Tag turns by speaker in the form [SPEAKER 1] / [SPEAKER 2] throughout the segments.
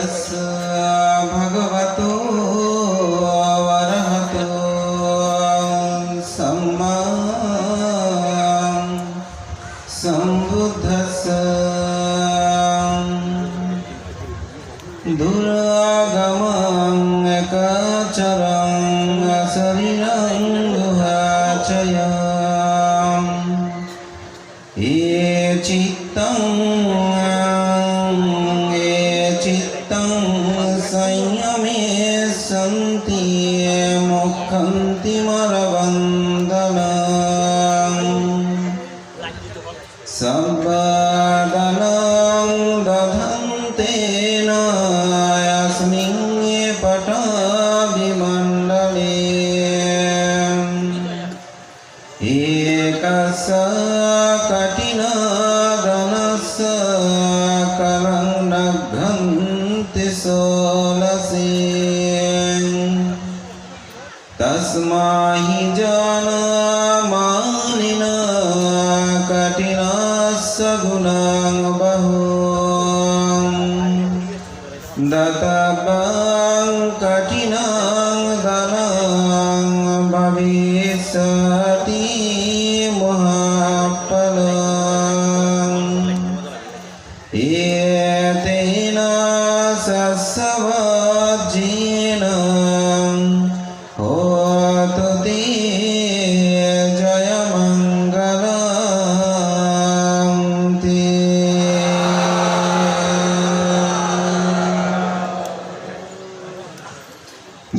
[SPEAKER 1] तस्स भगवतो वरहतो सम्मा सम्बुद्धस्स दुरागमं एकचरं शरीरं गुहाचयम् ये चित्तं संयमे सन्ति मुख्यन्ति मरवन्दनम् सब्बदनं दधन्ते न यस्मिन् पटाभिमण्डले एकस्य कठिनगणस्य कलं नघन्ति सोलसे तस्माहि जानमानिन कठिनस्य गुणं बहु दत्तं कठिनं धनं भविष्यति महाफलम् एतेन सस्वज्येन होतु ते जयमङ्गलं ते।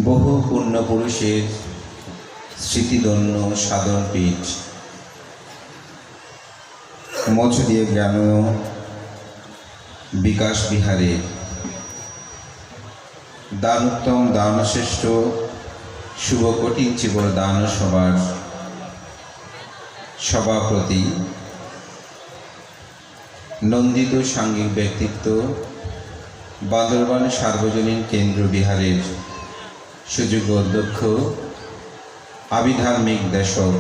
[SPEAKER 1] বহু পূর্ণ পুরুষের স্মৃতিধন্য সাধন পীঠ মধ্য দিয়ে জ্ঞান বিকাশ বিহারে দানোত্তম দানশ্রেষ্ঠ শুভ কঠিন চিবর দান সভার সভাপতি নন্দিত সাঙ্গিক ব্যক্তিত্ব বান্দরবান সার্বজনীন কেন্দ্র বিহারের সুযোগ্য অধ্যক্ষ আবিধার্মিক দেশক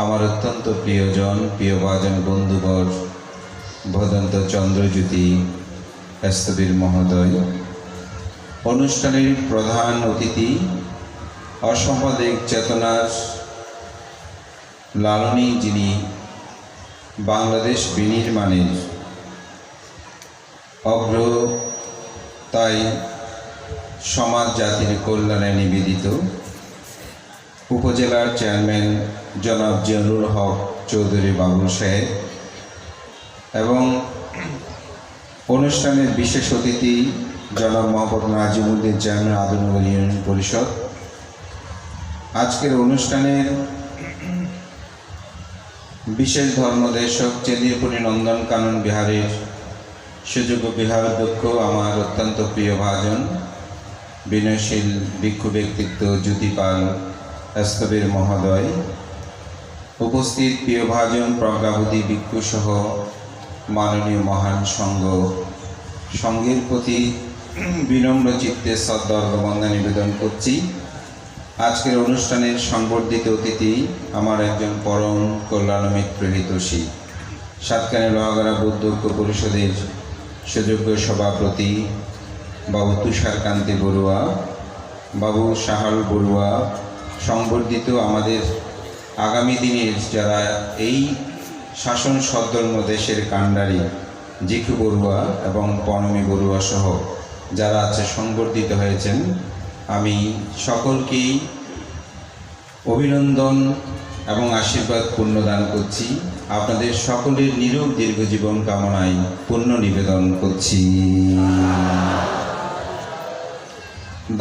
[SPEAKER 1] আমার অত্যন্ত প্রিয়জন প্রিয়ভাজন বন্ধুবর ভদন্ত চন্দ্রজ্যোতি স্থবির মহোদয়, অনুষ্ঠানের প্রধান অতিথি অসাম্প্রদায়িক চেতনার লালনী, যিনি বাংলাদেশ বিনির্মাণের অগ্রতায় সমাজ জাতির কল্যাণে নিবেদিত উপজেলার চেয়ারম্যান জনাব জিয়ানুল হক চৌধুরী বাবুল সাহেব এবং অনুষ্ঠানের বিশেষ অতিথি জনাব মোহাম্মদ নাজিমুদ্দিন চেয়ারম্যান আদমনগর ইউনিয়ন পরিষদ। আজকের অনুষ্ঠানের বিশেষ ধর্মদেশক চেদিরপুরী নন্দনকানন বিহারের সুযোগ্য বিহার অধ্যক্ষ আমার অত্যন্ত প্রিয় ভাজন বিনয়শীল ভিক্ষু ব্যক্তিত্ব জ্যোতিপাল স্থবির মহোদয়, উপস্থিত প্রিয় ভাজন প্রজ্ঞাবতী ভিক্ষু সহ মাননীয় মহান সঙ্ঘের প্রতি বিনম্র চিত্তে সদ্দর্গ বন্দনা নিবেদন করছি। আজকের অনুষ্ঠানের সংবর্ধিত অতিথি আমার একজন পরম কল্যাণমিত্র হিতৈষী সাতকানি লোহাগাড়া বৌদ্ধ ঐক্য পরিষদের সুযোগ্য সভাপতি বাবু তুষারকান্তি বড়ুয়া, বাবু সাহাল বড়ুয়া, সংবর্ধিত আমাদের আগামী দিনের যারা এই শাসন সদ্ধর্ম দেশের কাণ্ডারি জিকু বড়ুয়া এবং পনমী বড়ুয়া সহ যারা আছে সংবর্ধিত হয়েছেন, আমি সকলকেই অভিনন্দন এবং আশীর্বাদ পুণ্যদান করছি। আপনাদের সকলের নিরোগ দীর্ঘ জীবন কামনায় পুণ্য নিবেদন করছি।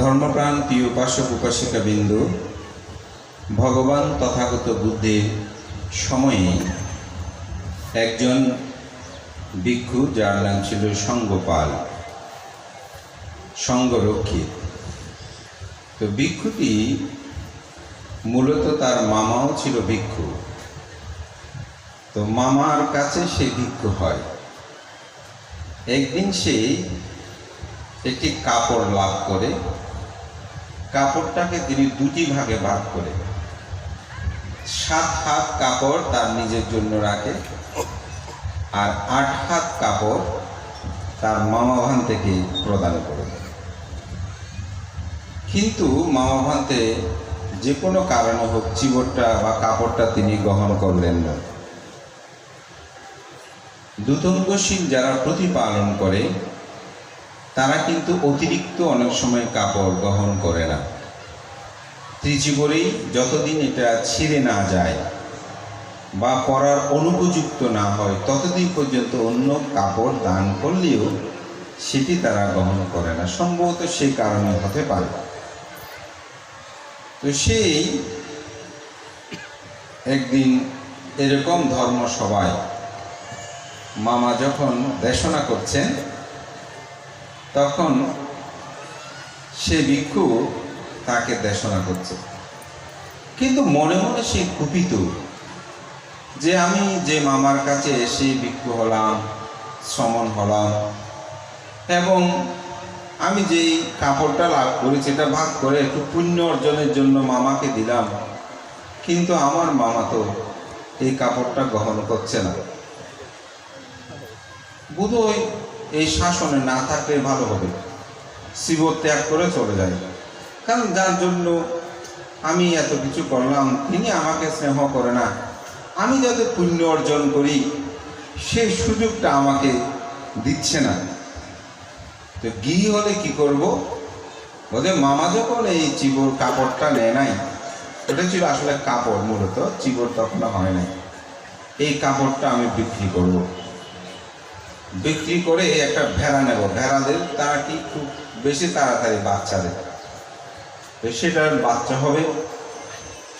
[SPEAKER 1] ধর্মপ্রাণ প্রিয় উপাসক উপাসিকাবৃন্দ, ভগবান তথাগত বুদ্ধের সময়ে একজন ভিক্ষু যার নাম ছিল সঙ্গপাল, সঙ্গরক্ষিত। তো ভিক্ষুটি মূলত তার মামাও ছিল ভিক্ষু, তো মামার কাছে সে ভিক্ষু হয়। একদিন সে একটি কাপড় লাভ করে, কাপড়টাকে তিনি দুটি ভাগে ভাগ করে 7 হাত কাপড় তার নিজের জন্য রাখে আর 8 হাত কাপড় তার মামা ভান্তেকে প্রদান করবেন। কিন্তু মামা ভান্তে যে কোনো কারণে হোক চিবরটা বা কাপড়টা তিনি গ্রহণ করলেন না। দ্যুতঙ্গশীল যারা প্রতিপালন করে তারা কিন্তু অতিরিক্ত অনেক সময় কাপড় গ্রহণ করে না। ত্রিচিবরেই যতদিন এটা ছিঁড়ে না যায় বা পরার অনুপযুক্ত না হয় ততদিন পর্যন্ত অন্য কাপড় দান করলেও সেটি তারা গ্রহণ করে না। সম্ভবত সেই কারণে হতে পারে। তো সেই একদিন এরকম ধর্মসভায় মামা যখন দেশনা করছেন তখন সে ভিক্ষু তাকে দেশনা করছে, কিন্তু মনে মনে সে কুপিত যে আমি যে মামার কাছে এসে ভিক্ষু হলাম, শ্রমণ হলাম এবং আমি যেই কাপড়টা লাভ করেছি এটা ভাগ করে একটু পুণ্য অর্জনের জন্য মামাকে দিলাম, কিন্তু আমার মামা তো এই কাপড়টা গ্রহণ করছে না। বোধহয় এই শাসনে না থাকলে ভালো হবে, শিবর ত্যাগ করে চলে যায়। কারণ যার জন্য আমি এত কিছু করলাম তিনি আমাকে স্নেহ করে না, আমি যাতে পুণ্য অর্জন করি সেই সুযোগটা আমাকে দিচ্ছে না। তো গিয়ে হলে কি করব? বলে মামা যখন এই চিবর কাপড়টা নেয় নাই, ওটা ছিল আসলে কাপড়, মূলত চিবর তখন হয় নাই, এই কাপড়টা আমি বিক্রি করব। বিক্রি করে একটা ভেড়া নেব, ভেড়াদের তারা কি খুব বেশি তাড়াতাড়ি বাচ্চা দেয়, তো সেটার বাচ্চা হবে,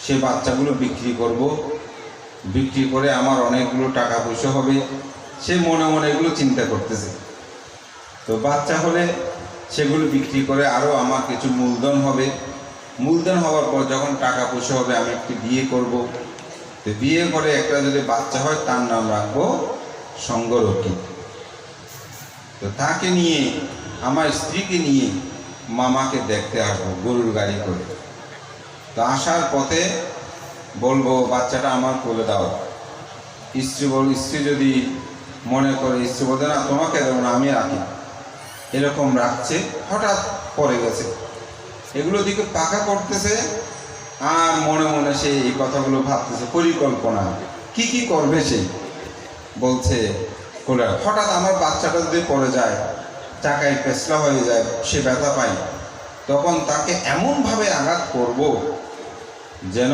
[SPEAKER 1] সে বাচ্চাগুলো বিক্রি করব, বিক্রি করে আমার অনেকগুলো টাকা পয়সা হবে। সে মনে মনে এগুলো চিন্তা করতেছে। তো বাচ্চা হলে সেগুলো বিক্রি করে আরও আমার কিছু মূলধন হবে, মূলধন হওয়ার পর যখন টাকা পয়সা হবে আমি একটি বিয়ে করব। তো বিয়ে করে একটা যদি বাচ্চা হয় তার নাম রাখবো সঙ্গরক্ষী। তো তাকে নিয়ে আমার স্ত্রীকে নিয়ে মামাকে দেখতে আসবো গরুর গাড়ি করে। তো আসার পথে বলবো বাচ্চাটা আমার কোলে দাও। স্ত্রী যদি মনে করে, স্ত্রী বলতে না তোমাকে দেবো না আমি রাখি, এরকম রাখছে, হঠাৎ পড়ে গেছে। এগুলো দিকে পাকা করতেছে আর মনে মনে সে এই কথাগুলো ভাবতেছে, পরিকল্পনা কি কি করবে সে। বলছে কোলে, হঠাৎ আমার বাচ্চাটা যদি পড়ে যায়, চাকায় পেছলা হয়ে যায়, সে ব্যথা পায়, তখন তাকে এমনভাবে আঘাত করব যেন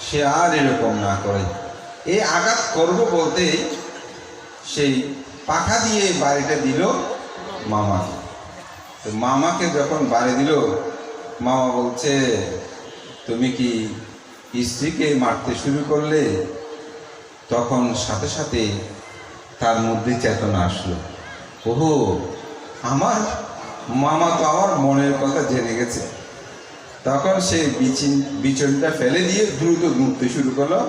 [SPEAKER 1] সে আর এরকম না করে। এই আঘাত করব বলতে সেই পাখা দিয়ে বাড়িটা দিল মামাকে। তো মামাকে যখন বাড়ি দিল, মামা বলছে তুমি কি স্ত্রীকে মারতে শুরু করলে? তখন সাথে সাথে তার মধ্যে চেতনা আসলো, ওহো আমার মামা তো আমার মনের কথা জেনে গেছে। তখন সে বিচনটা ফেলে দিয়ে দ্রুত ঘুরতে শুরু করলো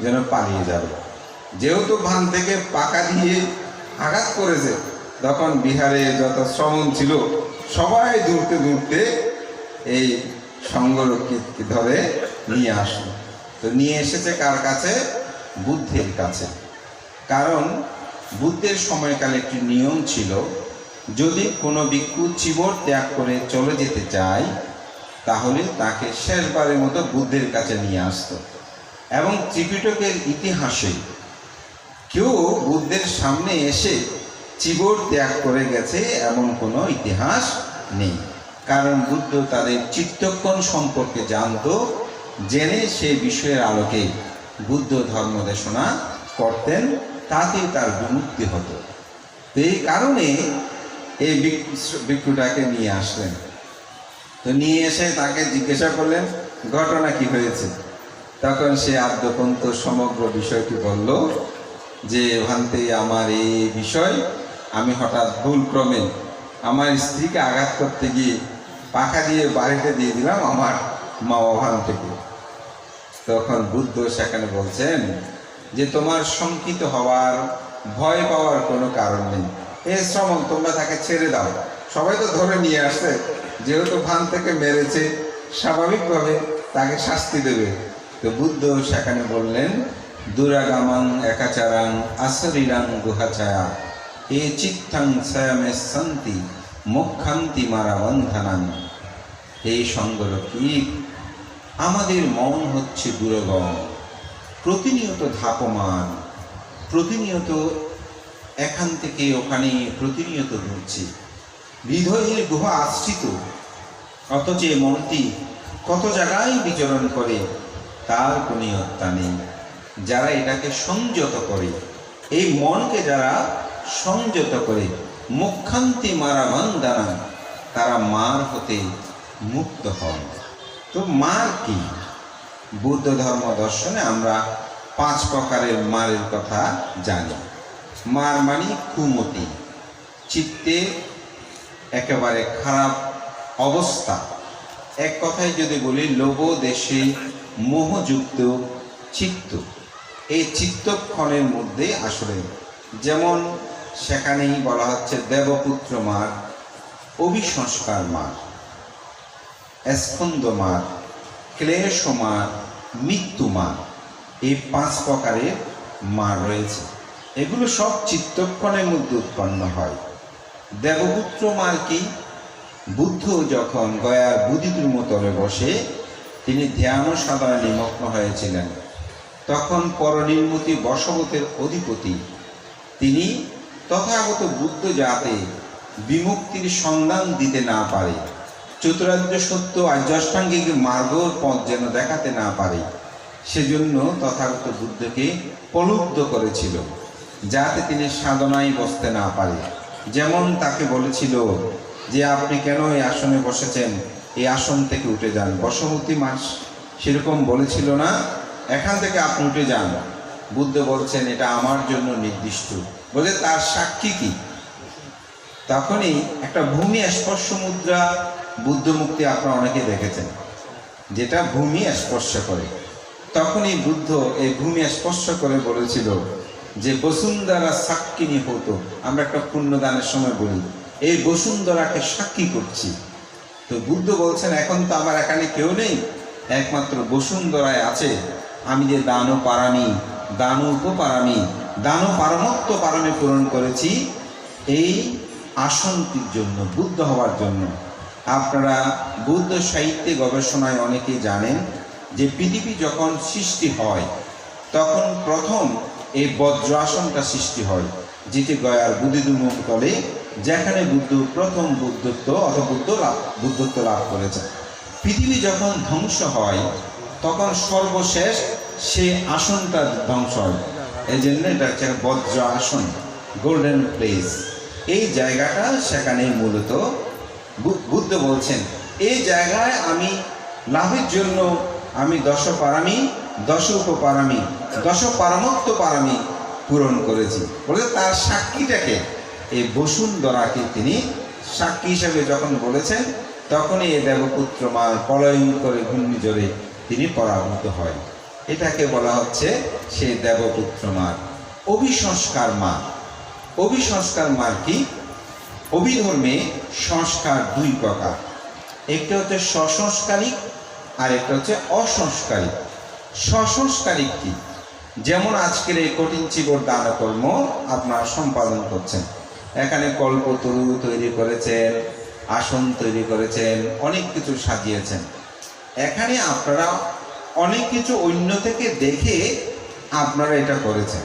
[SPEAKER 1] যেন পালিয়ে যাবে। যেহেতু ভান থেকে পাকা দিয়ে আঘাত করেছে, তখন বিহারে যত শ্রমণ ছিল সবাই দূরতে দূরতে এই সঙ্গরক্ষীকে ধরে নিয়ে আসলো। তো নিয়ে এসেছে কার কাছে? বুদ্ধের কাছে। কারণ বুদ্ধের সময়কালে একটি নিয়ম ছিল, যদি কোনো ভিক্ষু চিবর ত্যাগ করে চলে যেতে চায় তাহলে তাকে শেষবারের মতো বুদ্ধের কাছে নিয়ে আসতো। এবং ত্রিপিটকের ইতিহাসে কেউ বুদ্ধের সামনে এসে চিবর ত্যাগ করে গেছে এমন কোনো ইতিহাস নেই। কারণ বুদ্ধ তাদের চিত্তক্ষণ সম্পর্কে জানতো, জেনে সেই বিষয়ের আলোকে বুদ্ধ ধর্ম দেশনা করতেন, তাতে তার বিমুক্তি হতো। তো এই কারণে এই ভিক্ষুটাকে নিয়ে আসলেন। তো নিয়ে এসে তাকে জিজ্ঞাসা করলেন ঘটনা কি হয়েছে। তখন সে আদ্যপন্ত সমগ্র বিষয়টি বলল যে ভান্তে আমার এই বিষয়, আমি হঠাৎ ভুলক্রমে আমার স্ত্রীকে আঘাত করতে গিয়ে পাখা দিয়ে বাড়িতে দিয়ে দিলাম আমার মামা ভান থেকে। তখন বুদ্ধ সেখানে বলছেন যে তোমার শঙ্কিত হওয়ার, ভয় পাওয়ার কোনো কারণ নেই। এ শ্রমণ তোমরা তাকে ছেড়ে দাও, সবাই তো ধরে নিয়ে আসছে, যেহেতু ভান থেকে মেরেছে স্বাভাবিকভাবে তাকে শাস্তি দেবে। তো বুদ্ধ সেখানে বললেন দুরাগামাং একাচারাং আশরীরাং গুহাচায়া, এ চিত্তাং স্বয়মে সন্তি মুখ্যান্তি মারা বন্ধনান। এই সঙ্গরক্ষিক, আমাদের মন হচ্ছে দুর্গম, প্রতিনিয়ত ধাপমান, প্রতিনিয়ত এখান থেকে ওখানে প্রতিনিয়ত ঘুরছে, হৃদয়ের গুহা আশ্রিত, অথচ এই মনটি কত জায়গায় বিচরণ করে তার কোনো ইয়ত্তা নেই। যারা এটাকে সংযত করে, এই মনকে যারা সংযত করে, মুখ্যান্তি মারা বন্দানা, তারা মার হতে মুক্ত হন। তো মার কি? বুদ্ধ ধর্ম দর্শনে আমরা 5 প্রকারের মারের কথা জানি। মার মানে কুমতি, চিত্তে একেবারে খারাপ অবস্থা। এক কথায় যদি বলি, লোভ দেশে মোহযুক্ত চিত্ত। এই চিত্তক্ষণের মধ্যে আসলে যেমন সেখানেই বলা হচ্ছে দেবপুত্র মার, অভিসংস্কার মার, স্কন্দ মার, ক্লেশ মার, মৃত্যু মার। এই 5 প্রকারের মার রয়েছে। এগুলো সব চিত্তক্ষণের মধ্যে উৎপন্ন হয়। দেবপুত্র মার কি? বুদ্ধ যখন গয়ার বুদ্ধিধর্ম তলে বসে তিনি ধ্যান ও সাধনায় নিমগ্ন হয়েছিলেন, তখন পরনির্মতি বশবতের অধিপতি তিনি তথাগত বুদ্ধ যাতে বিমুক্তির সন্ধান দিতে না পারে, চতুরার্য সত্য আর্যাষ্টাঙ্গিক মার্গর পথ যেন দেখাতে না পারে, সেজন্য তথাগত বুদ্ধকে প্রলুব্ধ করেছিল যাতে তিনি সাধনায় বসতে না পারে। যেমন তাকে বলেছিল যে আপনি কেন এই আসনে বসেছেন, এই আসন থেকে উঠে যান। বশবতী মাস সেরকম বলেছিল না, এখান থেকে আপনি উঠে যান। বুদ্ধ বলছেন এটা আমার জন্য নির্দিষ্ট, বলে তার সাক্ষী কি? তখনই একটা ভূমি স্পর্শ মুদ্রা বুদ্ধ মুক্তি আপনারা অনেকে দেখেছেন, যেটা ভূমি স্পর্শ করে। তখনই বুদ্ধ এই ভূমি স্পর্শ করে বলেছিল যে বসুন্ধরা সাক্ষিনী হতো। আমরা একটা পুণ্যদানের সময় বলি এই বসুন্ধরাকে সাক্ষী করছি। তো বুদ্ধ বলছেন এখন তো আমার এখানে কেউ নেই, একমাত্র বসুন্ধরায় আছে। আমি যে দান ও পারামি, দান উপপারামি, দান ও পারমত্ব পারমে পূরণ করেছি এই আসনটির জন্য, বুদ্ধ হওয়ার জন্য। আপনারা বুদ্ধ সাহিত্যে গবেষণায় অনেকেই জানেন যে পৃথিবী যখন সৃষ্টি হয় তখন প্রথম এই বজ্র আসনটা সৃষ্টি হয়, যেটি গয়ার বুদ্ধিধর্ম তলে, যেখানে বুদ্ধ প্রথম বুদ্ধত্ব অথবা বুদ্ধত্ব লাভ করেছে। পৃথিবী যখন ধ্বংস হয় তখন সর্বশেষ সে আসনটা ধ্বংস হয়, এই জন্য এটা হচ্ছে বজ্র আসন, গোল্ডেন প্লেস। এই জায়গাটা সেখানে মূলত বুদ্ধ বলছেন এই জায়গায় আমি লাভের জন্য আমি 10 পারামি, 10 উপপারামি, 10 পারমত্ব পারামি পূরণ করেছি। বলে তার সাক্ষীটাকে এই বসুন্ধরাকে তিনি সাক্ষী হিসেবে যখন বলেছেন, তখনই এই দেবপুত্র মার পলায়ন করে ঘূর্ণিঝড়ে তিনি পরাভূত হয়। এটাকে বলা হচ্ছে সেই দেবপুত্র মার। অভিসংস্কার মা, অভিসংস্কার মার কি? অভিধর্মে সংস্কার 2 প্রকার, একটা হচ্ছে স্বসংস্কারিক আর একটা হচ্ছে অসংস্কারিক। স্বসংস্কারিক কি? যেমন আজকের এই কঠিন চিবর দান কর্ম আপনারা সম্পাদন করছেন, এখানে কল্পতরু তৈরি করেছেন, আসন তৈরি করেছেন, অনেক কিছু সাজিয়েছেন। এখানে আপনারা অনেক কিছু অন্য থেকে দেখে আপনারা এটা করেছেন,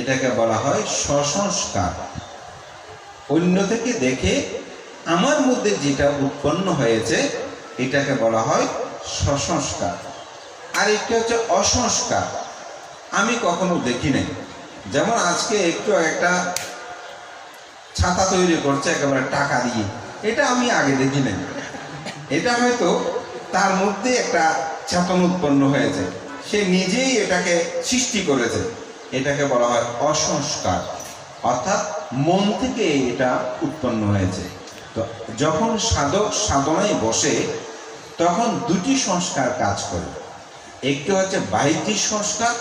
[SPEAKER 1] এটাকে বলা হয় স্বসংস্কার। অন্য থেকে দেখে আমার মধ্যে যেটা উৎপন্ন হয়েছে এটাকে বলা হয় স্বসংস্কার। আর একটা হচ্ছে অসংস্কার, আমি কখনো দেখি নাই। যেমন আজকে একটু একটা ছাতা তৈরি করছে একেবারে টাকা দিয়ে, এটা আমি আগে দেখি নাই। এটা হয়তো তার মধ্যে একটা চেতন উৎপন্ন হয়েছে, সে নিজেই এটাকে সৃষ্টি করেছে, এটাকে বলা হয় অসংস্কার। অর্থাৎ মন থেকে এটা উৎপন্ন হয়েছে। তো যখন সাধক সাধনায় বসে তখন 2টি সংস্কার কাজ করে, একটি হচ্ছে বাহ্যিক সংস্কার,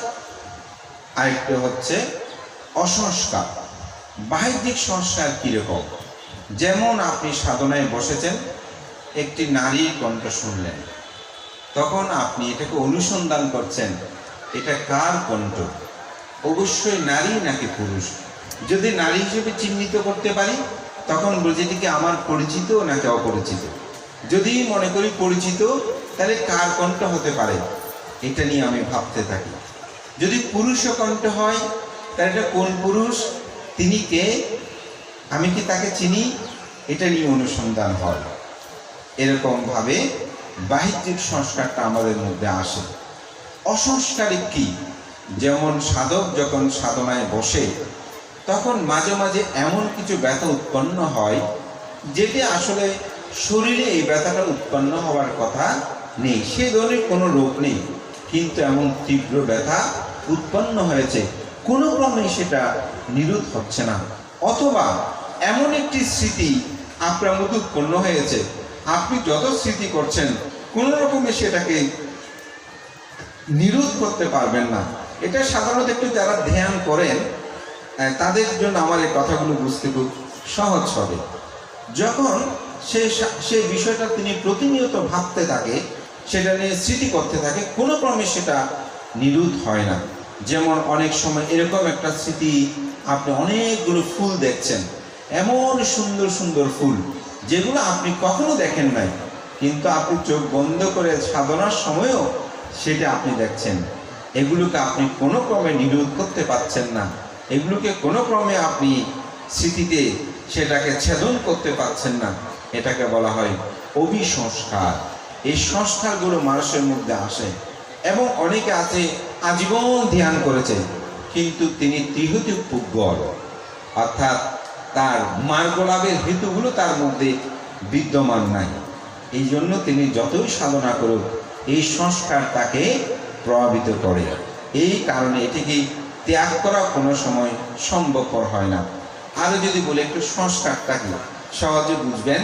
[SPEAKER 1] আরেকটি হচ্ছে অসংস্কার। বাহ্যিক সংস্কার কীরকম? যেমন আপনি সাধনায় বসেছেন, একটি নারীর কণ্ঠ শুনলেন, তখন আপনি এটাকে অনুসন্ধান করছেন এটা কার কণ্ঠ, অবশ্যই নারী নাকি পুরুষ। যদি নারী হিসেবে চিহ্নিত করতে পারি তখন বুঝি কি আমার পরিচিত নাকি অপরিচিত। যদি মনে করি পরিচিত, তাহলে কার কণ্ঠ হতে পারে এটা নিয়ে আমি ভাবতে থাকি। যদি পুরুষ কণ্ঠ হয় তাহলে এটা কোন পুরুষ, তিনি কে, আমি কি তাকে চিনি, এটা নিয়ে অনুসন্ধান হয়। এরকমভাবে বাহ্যিক সংস্কারটা আমাদের মধ্যে আসে। অসংস্কারিক কি, যেমন সাধক যখন সাধনায় বসে তখন মাঝে মাঝে এমন কিছু ব্যথা উৎপন্ন হয় যেটি আসলে শরীরে এই ব্যথাটা উৎপন্ন হওয়ার কথা নেই, সে ধরনের কোনো রোগ নেই, কিন্তু এমন তীব্র ব্যথা উৎপন্ন হয়েছে, কোনো ক্রমে সেটা নিরোধ হচ্ছে না। অথবা এমন একটি স্মৃতি আপনার মধ্যে উৎপন্ন হয়েছে, আপনি যত স্মৃতি করছেন কোনো রকমে সেটাকে নিরোধ করতে পারবেন না। এটা সাধারণত একটু যারা ধ্যান করেন তাদের জন্য আমার এই কথাগুলো বুঝতে খুব সহজ হবে। যখন সেই বিষয়টা তিনি প্রতিনিয়ত ভাবতে থাকে, সেটা নিয়ে স্মৃতি করতে থাকে, কোনো ক্রমে সেটা নিরোধ হয় না। যেমন অনেক সময় এরকম একটা স্মৃতি, আপনি অনেকগুলো ফুল দেখছেন, এমন সুন্দর সুন্দর ফুল যেগুলো আপনি কখনো দেখেন নাই, কিন্তু আপনি চোখ বন্ধ করে সাধনার সময়ও সেটা আপনি দেখছেন। এগুলোকে আপনি কোনো ক্রমে নিরোধ করতে পারছেন না, এগুলোকে কোনো ক্রমে আপনি স্মৃতিতে সেটাকে ছেদন করতে পারছেন না। এটাকে বলা হয় অভিসংস্কার। এই সংস্কারগুলো মানুষের মধ্যে আসে এবং অনেকে আছে আজীবন ধ্যান করেছে, কিন্তু তিনি ত্রিহতি পুগল, অর্থাৎ তার মার্গ লাভের হেতুগুলো তার মধ্যে বিদ্যমান নাই। এই জন্য তিনি যতই সাধনা করুক এই সংস্কার তাকে প্রভাবিত করে। এই কারণে এটিকে ত্যাগ করা কোনো সময় সম্ভবপর হয় না। আরও যদি বলে একটু সংস্কারটা কি সহজে বুঝবেন,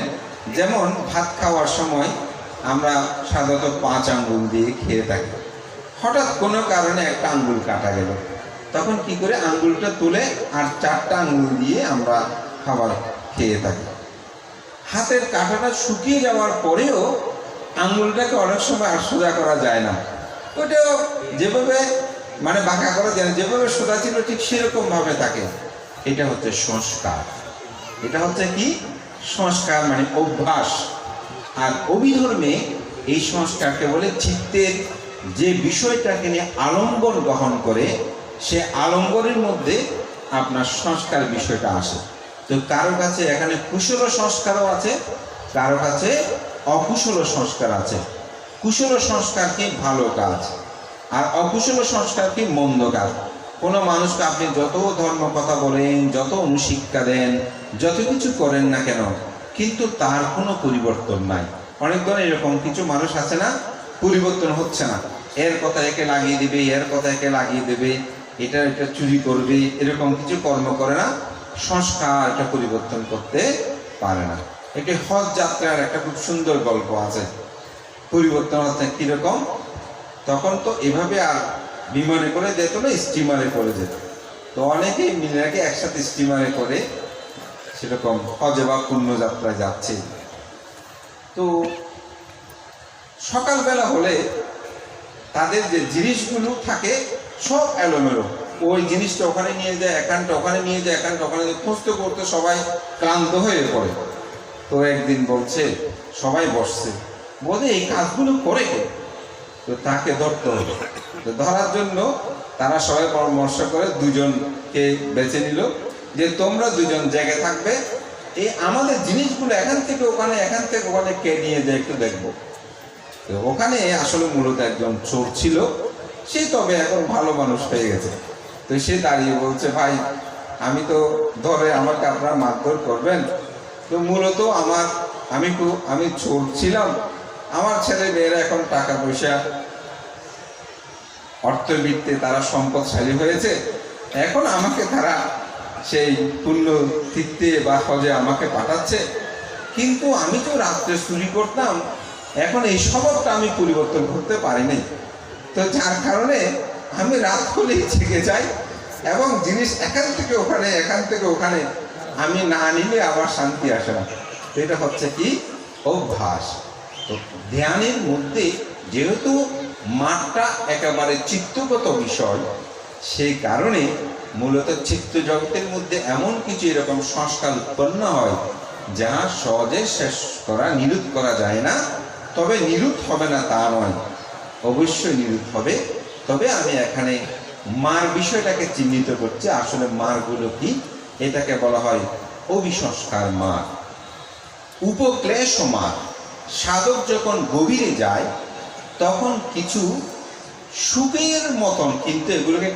[SPEAKER 1] যেমন ভাত খাওয়ার সময় আমরা সাধারণত 5 আঙ্গুল দিয়ে খেয়ে থাকি, হঠাৎ কোনো কারণে একটা আঙ্গুল কাটা গেল, তখন কি করে আঙ্গুলটা তুলে আর 4টা আঙ্গুল দিয়ে আমরা খাবার খেয়ে থাকি। হাতের কাঁটাটা শুকিয়ে যাওয়ার পরেও আঙ্গুলটাকে অনেক সময় আর সোজা করা যায় না, ওটাও যেভাবে মানে বাঁকা করা যায় না, যেভাবে সোজা ছিল ঠিক সেরকম ভাবে থাকে। এটা হচ্ছে সংস্কার। এটা হচ্ছে কি সংস্কার, মানে অভ্যাস। আর অভিধর্মে এই সংস্কারকে বলে চিত্তের যে বিষয়টাকে নিয়ে আলম্বন গ্রহণ করে, সে আলম্বনের মধ্যে আপনার সংস্কার বিষয়টা আসে। তো কারো কাছে এখানে কুশল সংস্কারও আছে, কারো কাছে অকুশল সংস্কার আছে। কুশল সংস্কার কি ভালো কাজ, আর অকুশল সংস্কার কি মন্দ কাজ। কোনো মানুষকে আপনি যত ধর্ম কথা বলেন, যত অনুশিক্ষা দেন, যত কিছু করেন না কেন, কিন্তু তার কোনো পরিবর্তন নাই। অনেক ধরনের এরকম কিছু মানুষ আছে না, পরিবর্তন হচ্ছে না, এর কথা একে লাগিয়ে দেবে, এর কথা একে লাগিয়ে দেবে, এটা চুরি করবে, এরকম কিছু কর্ম করে না, সংস্কার এটা পরিবর্তন করতে পারে না। একটি হজ যাত্রার একটা খুব সুন্দর গল্প আছে। পরিবর্তন হচ্ছে কিরকম, তখন তো এভাবে আর বিমানে করে যেত না, স্টিমারে করে যেত। তো অনেকেই মিলে রাখে একসাথে স্টিমারে করে সেরকম হজে বা পুণ্যযাত্রায় যাচ্ছে। তো সকালবেলা হলে তাদের যে জিনিসগুলো থাকে সব এলোমেলো, ওই জিনিসটা ওখানে নিয়ে যায়, এখানটা ওখানে নিয়ে যায়, এখানটা ওখানে খুঁজতে করতে সবাই ক্লান্ত হয়ে পড়ে। তো একদিন বলছে, সবাই বসছে, বলে এই কাজগুলো করে কে? তো তাকে ধরতে হবে। তো ধরার জন্য তারা সবাই পরামর্শ করে 2জনকে বেছে নিল, যে তোমরা 2জন জায়গায় থাকবে, এই আমাদের জিনিসগুলো এখান থেকে ওখানে, এখান থেকে ওখানে কে নিয়ে যায় একটু দেখবো। তো ওখানে আসলে মূলত একজন চোর ছিল, সে তবে এখন ভালো মানুষ হয়ে গেছে। তো সে দাঁড়িয়ে বলছে, ভাই আমি তো ধরে আমাকে আপনারা মারধর করবেন, তো মূলত আমি চোর ছিলাম, আমার ছেলে মেয়েরা এখন টাকা পয়সা অর্থবিত্তে তারা সম্পদশালী হয়েছে, এখন আমাকে তারা সেই পুণ্য তীর্থে বা হজে আমাকে পাঠাচ্ছে, কিন্তু আমি তো রাত্রে চুরি করতাম, এখন এই স্বভাবটা আমি পরিবর্তন করতে পারিনি। তো যার কারণে আমি রাত হলেই জেগে যাই এবং জিনিস এখান থেকে ওখানে, এখান থেকে ওখানে আমি না নিলে আমার শান্তি আসে না। তো এটা হচ্ছে কি অভ্যাস। তো ধ্যানের মধ্যে যেহেতু মাঠটা একেবারে চিত্তগত বিষয়, সেই কারণে মূলত চিত্ত জগতের মধ্যে এমন কিছু এরকম সংস্কার উৎপন্ন হয় যা সহজে শেষ করা নিরূপ করা যায় না। তবে নিরূপ হবে না তা নয়, অবশ্যই নিরূপ হবে। তবে আমি এখানে মার বিষয়টাকে চিহ্নিত করছি। আসলে মারগুলো কি, এটাকে বলা হয় অভিসংস্কার মার, উপক্লেশ মার। সাধক যখন গভীরে যায় তখন কিছু সুখের মতন, কিন্তু এগুলোকে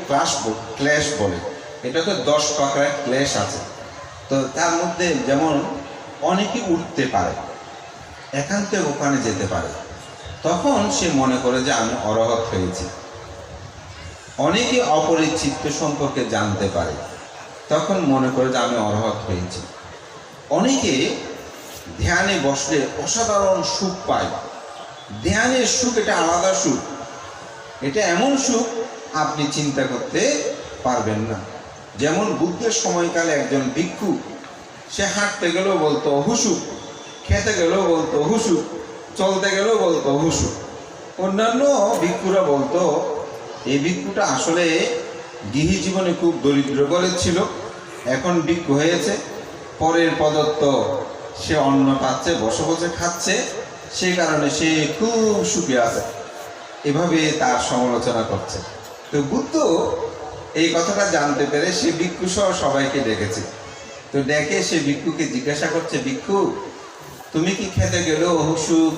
[SPEAKER 1] ক্লেশ বলে। এটা তো 10 প্রকারের ক্লেশ আছে। তো তার মধ্যে যেমন অনেকে উঠতে পারে, এখান থেকে ওখানে যেতে পারে, তখন সে মনে করে যে আমি অরহত হয়েছি। অনেকে অপরিচিত সম্পর্কে জানতে পারে, তখন মনে করে যে আমি অরহত হয়েছি। অনেকে ধ্যানে বসলে অসাধারণ সুখ পায়। ধ্যানের সুখ এটা আলাদা সুখ, এটা এমন সুখ আপনি চিন্তা করতে পারবেন না। যেমন বুদ্ধের সময়কালে একজন ভিক্ষু, সে হাঁটতে গেলেও বলতো হুসুক, খেতে গেলেও বলতো হুসুক, চলতে গেলেও বলতো হুসুক। অন্যান্য ভিক্ষুরা বলতো এই ভিক্ষুটা আসলে গৃহী জীবনে খুব দরিদ্র ঘরের ছিল, এখন ভিক্ষু হয়েছে, পরের প্রদত্ত সে অন্ন পাচ্ছে, বসে বসে খাচ্ছে, সেই কারণে সে খুব সুখে আছে। এভাবে তার সমালোচনা করছে। তো বুদ্ধ এই কথাটা জানতে পেরে সে ভিক্ষু সহ সবাইকে ডেকেছে। তো ডেকে সে ভিক্ষুকে জিজ্ঞাসা করছে, ভিক্ষু তুমি কি খেতে গেলেও হুসুক,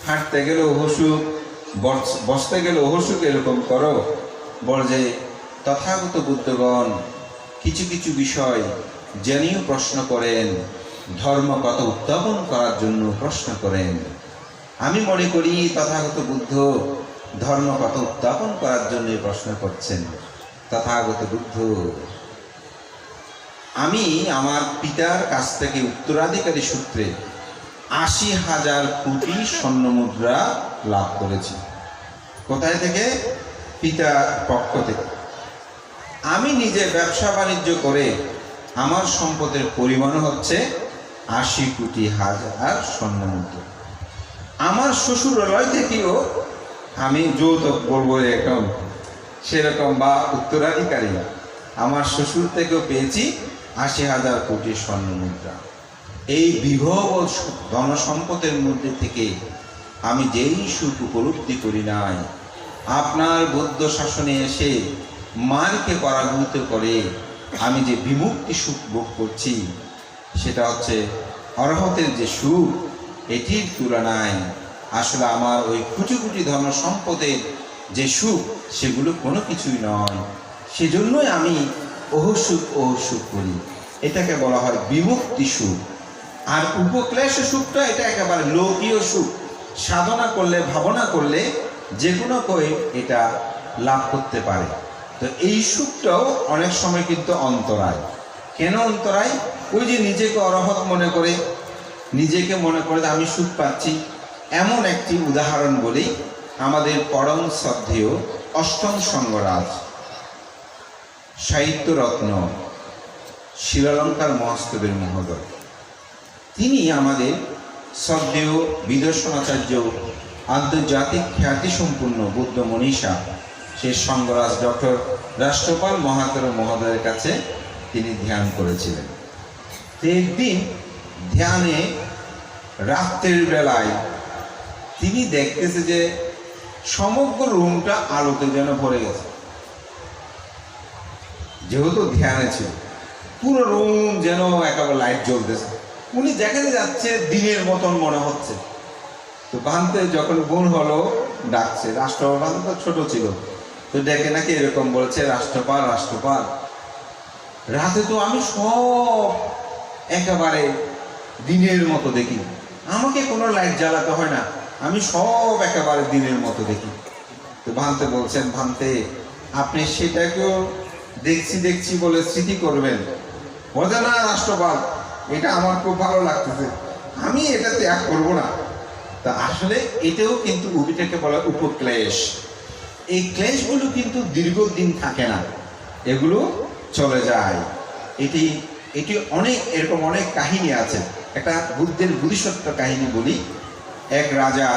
[SPEAKER 1] হাঁটতে গেলেও হুসুক, বসতে গেলেও হুসুক এরকম করো? বল যে তথাগত বুদ্ধগণ কিছু কিছু বিষয় জেনেও প্রশ্ন করেন, ধর্ম কত উত্থাপন করার জন্য প্রশ্ন করেন। আমি মনে করি তথাগত বুদ্ধ ধর্ম কত উত্থাপন করার জন্য প্রশ্ন করছেন। তথাগত বুদ্ধ, আমি আমার পিতার কাছ থেকে উত্তরাধিকারী সূত্রে ৮০,০০০ কোটি স্বর্ণ মুদ্রা লাভ করেছি। কোথায় থেকে? পিতার পক্ষ থেকে। আমি নিজে ব্যবসা বাণিজ্য করে আমার সম্পদের পরিমাণ হচ্ছে ৮০,০০,০০০ স্বর্ণ মুদ্রা। আমার শ্বশুরালয় থেকেও আমি যৌতুক বলবো এরকম সেরকম বা উত্তরাধিকারী, আমার শ্বশুর থেকেও পেয়েছি ৮০,০০০ কোটি স্বর্ণ মুদ্রা। এই বিভব ধনসম্পদের মধ্যে থেকে আমি যেই সুখ উপলব্ধি করি নাই, আপনার বৌদ্ধ শাসনে এসে মারকে পরাভূত করে আমি যে বিমুক্তি সুখ ভোগ করছি, সেটা হচ্ছে অরহতের যে সুখ, এটির তুলনায় আসলে আমার ওই কুটি কুটি ধন সম্পদের যে সুখ, সেগুলো কোনো কিছুই নয়। সেজন্যই আমি ওহসুখ করি। এটাকে বলা হয় বিমুক্তি সুখ। আর উপক্লেশ সুখটা এটা একেবারে লৌকীয় সুখ। সাধনা করলে, ভাবনা করলে যে কোনো কেউ এটা লাভ করতে পারে। তো এই সুখটাও অনেক সময় কিন্তু অন্তরায়। কেন অন্তরায়? ওই যে নিজেকে অরহত মনে করে, নিজেকে মনে করে আমি সুখ পাচ্ছি। এমন একটি উদাহরণ বলি, আমাদের পরম শ্রদ্ধেয় অষ্টম সঙ্গরাজ সাহিত্যরত্ন শিলালঙ্কার মহাস্তবের মহোদয়, তিনি আমাদের শ্রদ্ধেয় বিদর্শনাচার্য, আন্তর্জাতিক খ্যাতিসম্পন্ন বুদ্ধ মনীষা সেই সঙ্গরাজ ডক্টর রাষ্ট্রপাল মহাতর মহোদয়ের কাছে তিনি ধ্যান করেছিলেন। একদিন ধ্যানে রাত্রের বেলায় তিনি দেখতেছে যে সমগ্র রুমটা আলোতে যেন ভরে গেছে। যেহেতু ধ্যানে ছিল, পুরো রুম যেন একেবারে লাইট জ্বলতেছে। উনি যেখানে যাচ্ছে দিনের মতন মনে হচ্ছে। তো ভান্তে যখন গুণ হলো, ডাকছে। রাষ্ট্রপাল তো ছোট ছিল, তো ডেকে নাকি এরকম বলছে, রাষ্ট্রপাল রাষ্ট্রপাল, রাতে তো আমি সব একেবারে দিনের মতো দেখি, আমাকে কোনো লাইট জ্বালাতে হয় না, আমি সব একেবারে দিনের মতো দেখি। তো ভান্তে বলছেন, ভান্তে আপনি সেটাকেও দেখছি দেখছি বলে স্মৃতি করবেন? বলে না রাষ্ট্রপাল, এটা আমার খুব ভালো লাগতেছে, আমি এটা ত্যাগ করবো না। তা আসলে এটাও কিন্তু এটাকে বলা উপক্লেশ। এই ক্লেশগুলো কিন্তু দীর্ঘদিন থাকে না, এগুলো চলে যায়। এটি অনেক এরকম অনেক কাহিনী আছে। একটা বুদ্ধের বোধিসত্ত্ব কাহিনী বলি। এক রাজা,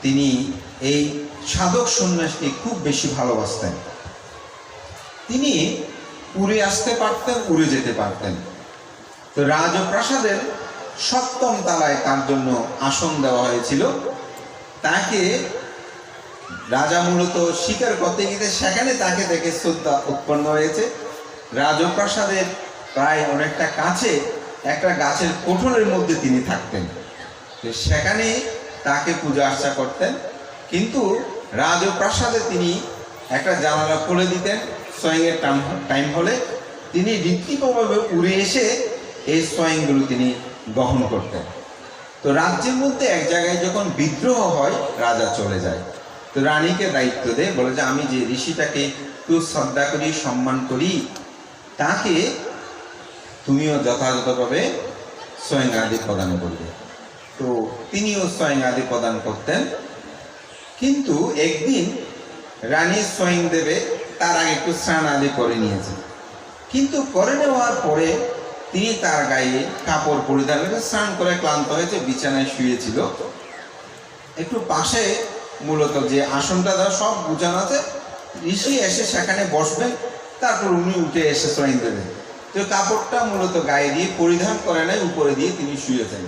[SPEAKER 1] তিনি এই সাধক সন্ন্যাসকে খুব বেশি ভালোবাসতেন। তিনি উড়ে আসতে পারতেন, উড়ে যেতে পারতেন। তো রাজপ্রাসাদের 7ম তলায় তার জন্য আসন দেওয়া হয়েছিল। তাকে রাজা মূলত শিকার করতে গিয়ে সেখানে তাকে দেখে শ্রদ্ধা উৎপন্ন হয়েছে। রাজপ্রাসাদের প্রায় অনেকটা কাছে একটা গাছের কোঠরের মধ্যে তিনি থাকতেন, তো সেখানে তাকে পূজা অর্চনা করতেন। কিন্তু রাজপ্রাসাদে তিনি একটা জানালা খুলে দিতেন, সোয়িংয়ের টাইম হলে তিনি ঋত্বিকভাবে উড়ে এসে এই সোয়িংগুলো তিনি গ্রহণ করতেন। তো রাজ্যের মধ্যে এক জায়গায় যখন বিদ্রোহ হয়, রাজা চলে যায়। তো রানীকে দায়িত্ব দেয়, বলে যে আমি যে ঋষিটাকে একটু শ্রদ্ধা করি, সম্মান করি, তাকে তুমিও যথাযথভাবে সোয়িং আদি প্রদান করবে। তো তিনিও সোয়িং আদি প্রদান করতেন। কিন্তু একদিন রানী সোয়িং দেবে, তার আগে একটু স্নান আদি করে নিয়েছে। কিন্তু করে নেওয়ার পরে তিনি তার গায়ে কাপড় পরিধান করে স্নান করে ক্লান্ত হয়েছে, বিছানায় শুয়েছিল। একটু পাশে মূলত যে আসনটা দেওয়া সব গুছানো আছে, ঋষি এসে সেখানে বসবেন, তারপর উনি উঠে এসে সোয়িং দেবেন। তো কাপড়টা মূলত গায়ে দিয়ে পরিধান করে নাই, উপরে দিয়ে তিনি শুয়েছেন।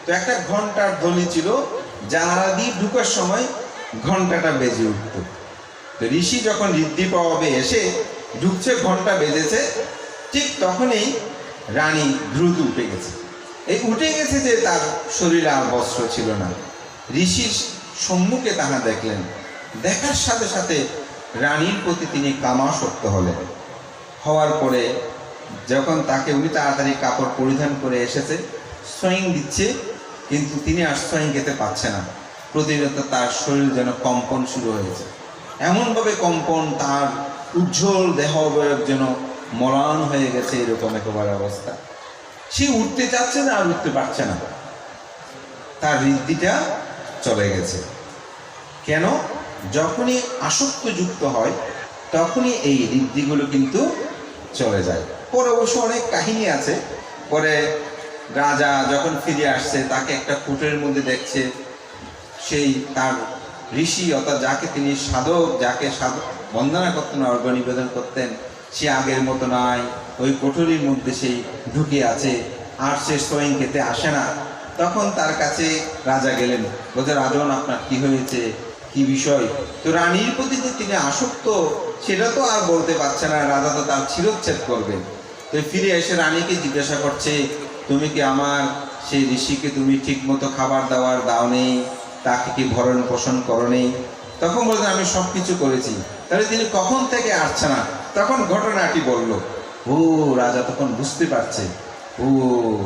[SPEAKER 1] তো একটা ঘন্টার ধ্বনি ছিল, জানালা দিয়ে ঢুকার সময় ঘন্টাটা বেজে উঠত। তো ঋষি যখন ঋদ্ধি পাবে এসে ঢুকছে, ঘন্টা বেজেছে, ঠিক তখনই রানী দ্রুত উঠে গেছে। এই উঠে গেছে যে তার শরীরে আর বস্ত্র ছিল না। ঋষির সম্মুখে তাহা দেখলেন, দেখার সাথে সাথে রানীর প্রতি তিনি কামাসক্ত হলেন। হওয়ার পরে যখন তাকে উনি তাড়াতাড়ি কাপড় পরিধান করে এসেছে, সোয়িং দিচ্ছে, কিন্তু তিনি আর সোয়িং খেতে পারছে না। প্রতিনিয়ত তার শরীর যেন কম্পন শুরু হয়েছে, এমনভাবে কম্পন, তার উজ্জ্বল দেহ যেন মলান হয়ে গেছে, এরকম একেবারে অবস্থা। সে উঠতে চাচ্ছে না, আর উঠতে পারছে না, তার ঋদ্ধিটা চলে গেছে। কেন? যখনই আসক্তযুক্ত হয় তখনই এই ঋদ্ধিগুলো কিন্তু চলে যায়। পরে অবশ্য অনেক কাহিনী আছে। পরে রাজা যখন ফিরে আসছে, তাকে একটা কুটের মধ্যে দেখছে, সেই তার ঋষি অর্থাৎ যাকে তিনি সাধক, যাকে সাধক বন্দনা করতেন, অর্ঘ্য নিবেদন করতেন, সে আগের মতো নাই, ওই কোঠরির মধ্যে সেই ঢুকে আছে, আর সে সোয়িং খেতে আসে না। তখন তার কাছে রাজা গেলেন, বলছে রাজন আপনার কি হয়েছে, কি বিষয়? তো রানীর প্রতি যে তিনি আসক্ত সেটা তো আর বলতে পারছে না, রাজা তো তার শিরচ্ছেদ করবে। তো ফিরে এসে রানীকে জিজ্ঞাসা করছে, তুমি কি আমার সেই ঋষিকে তুমি ঠিক মতো খাবার দাবার দাও নেই, তাকে কি ভরণ পোষণ করো নেই? তখন বলতে আমি সব কিছু করেছি। তাহলে তিনি কখন থেকে আসছে না? তখন ঘটনাটি বলল। ও রাজা তখন বুঝতে পারছে, ও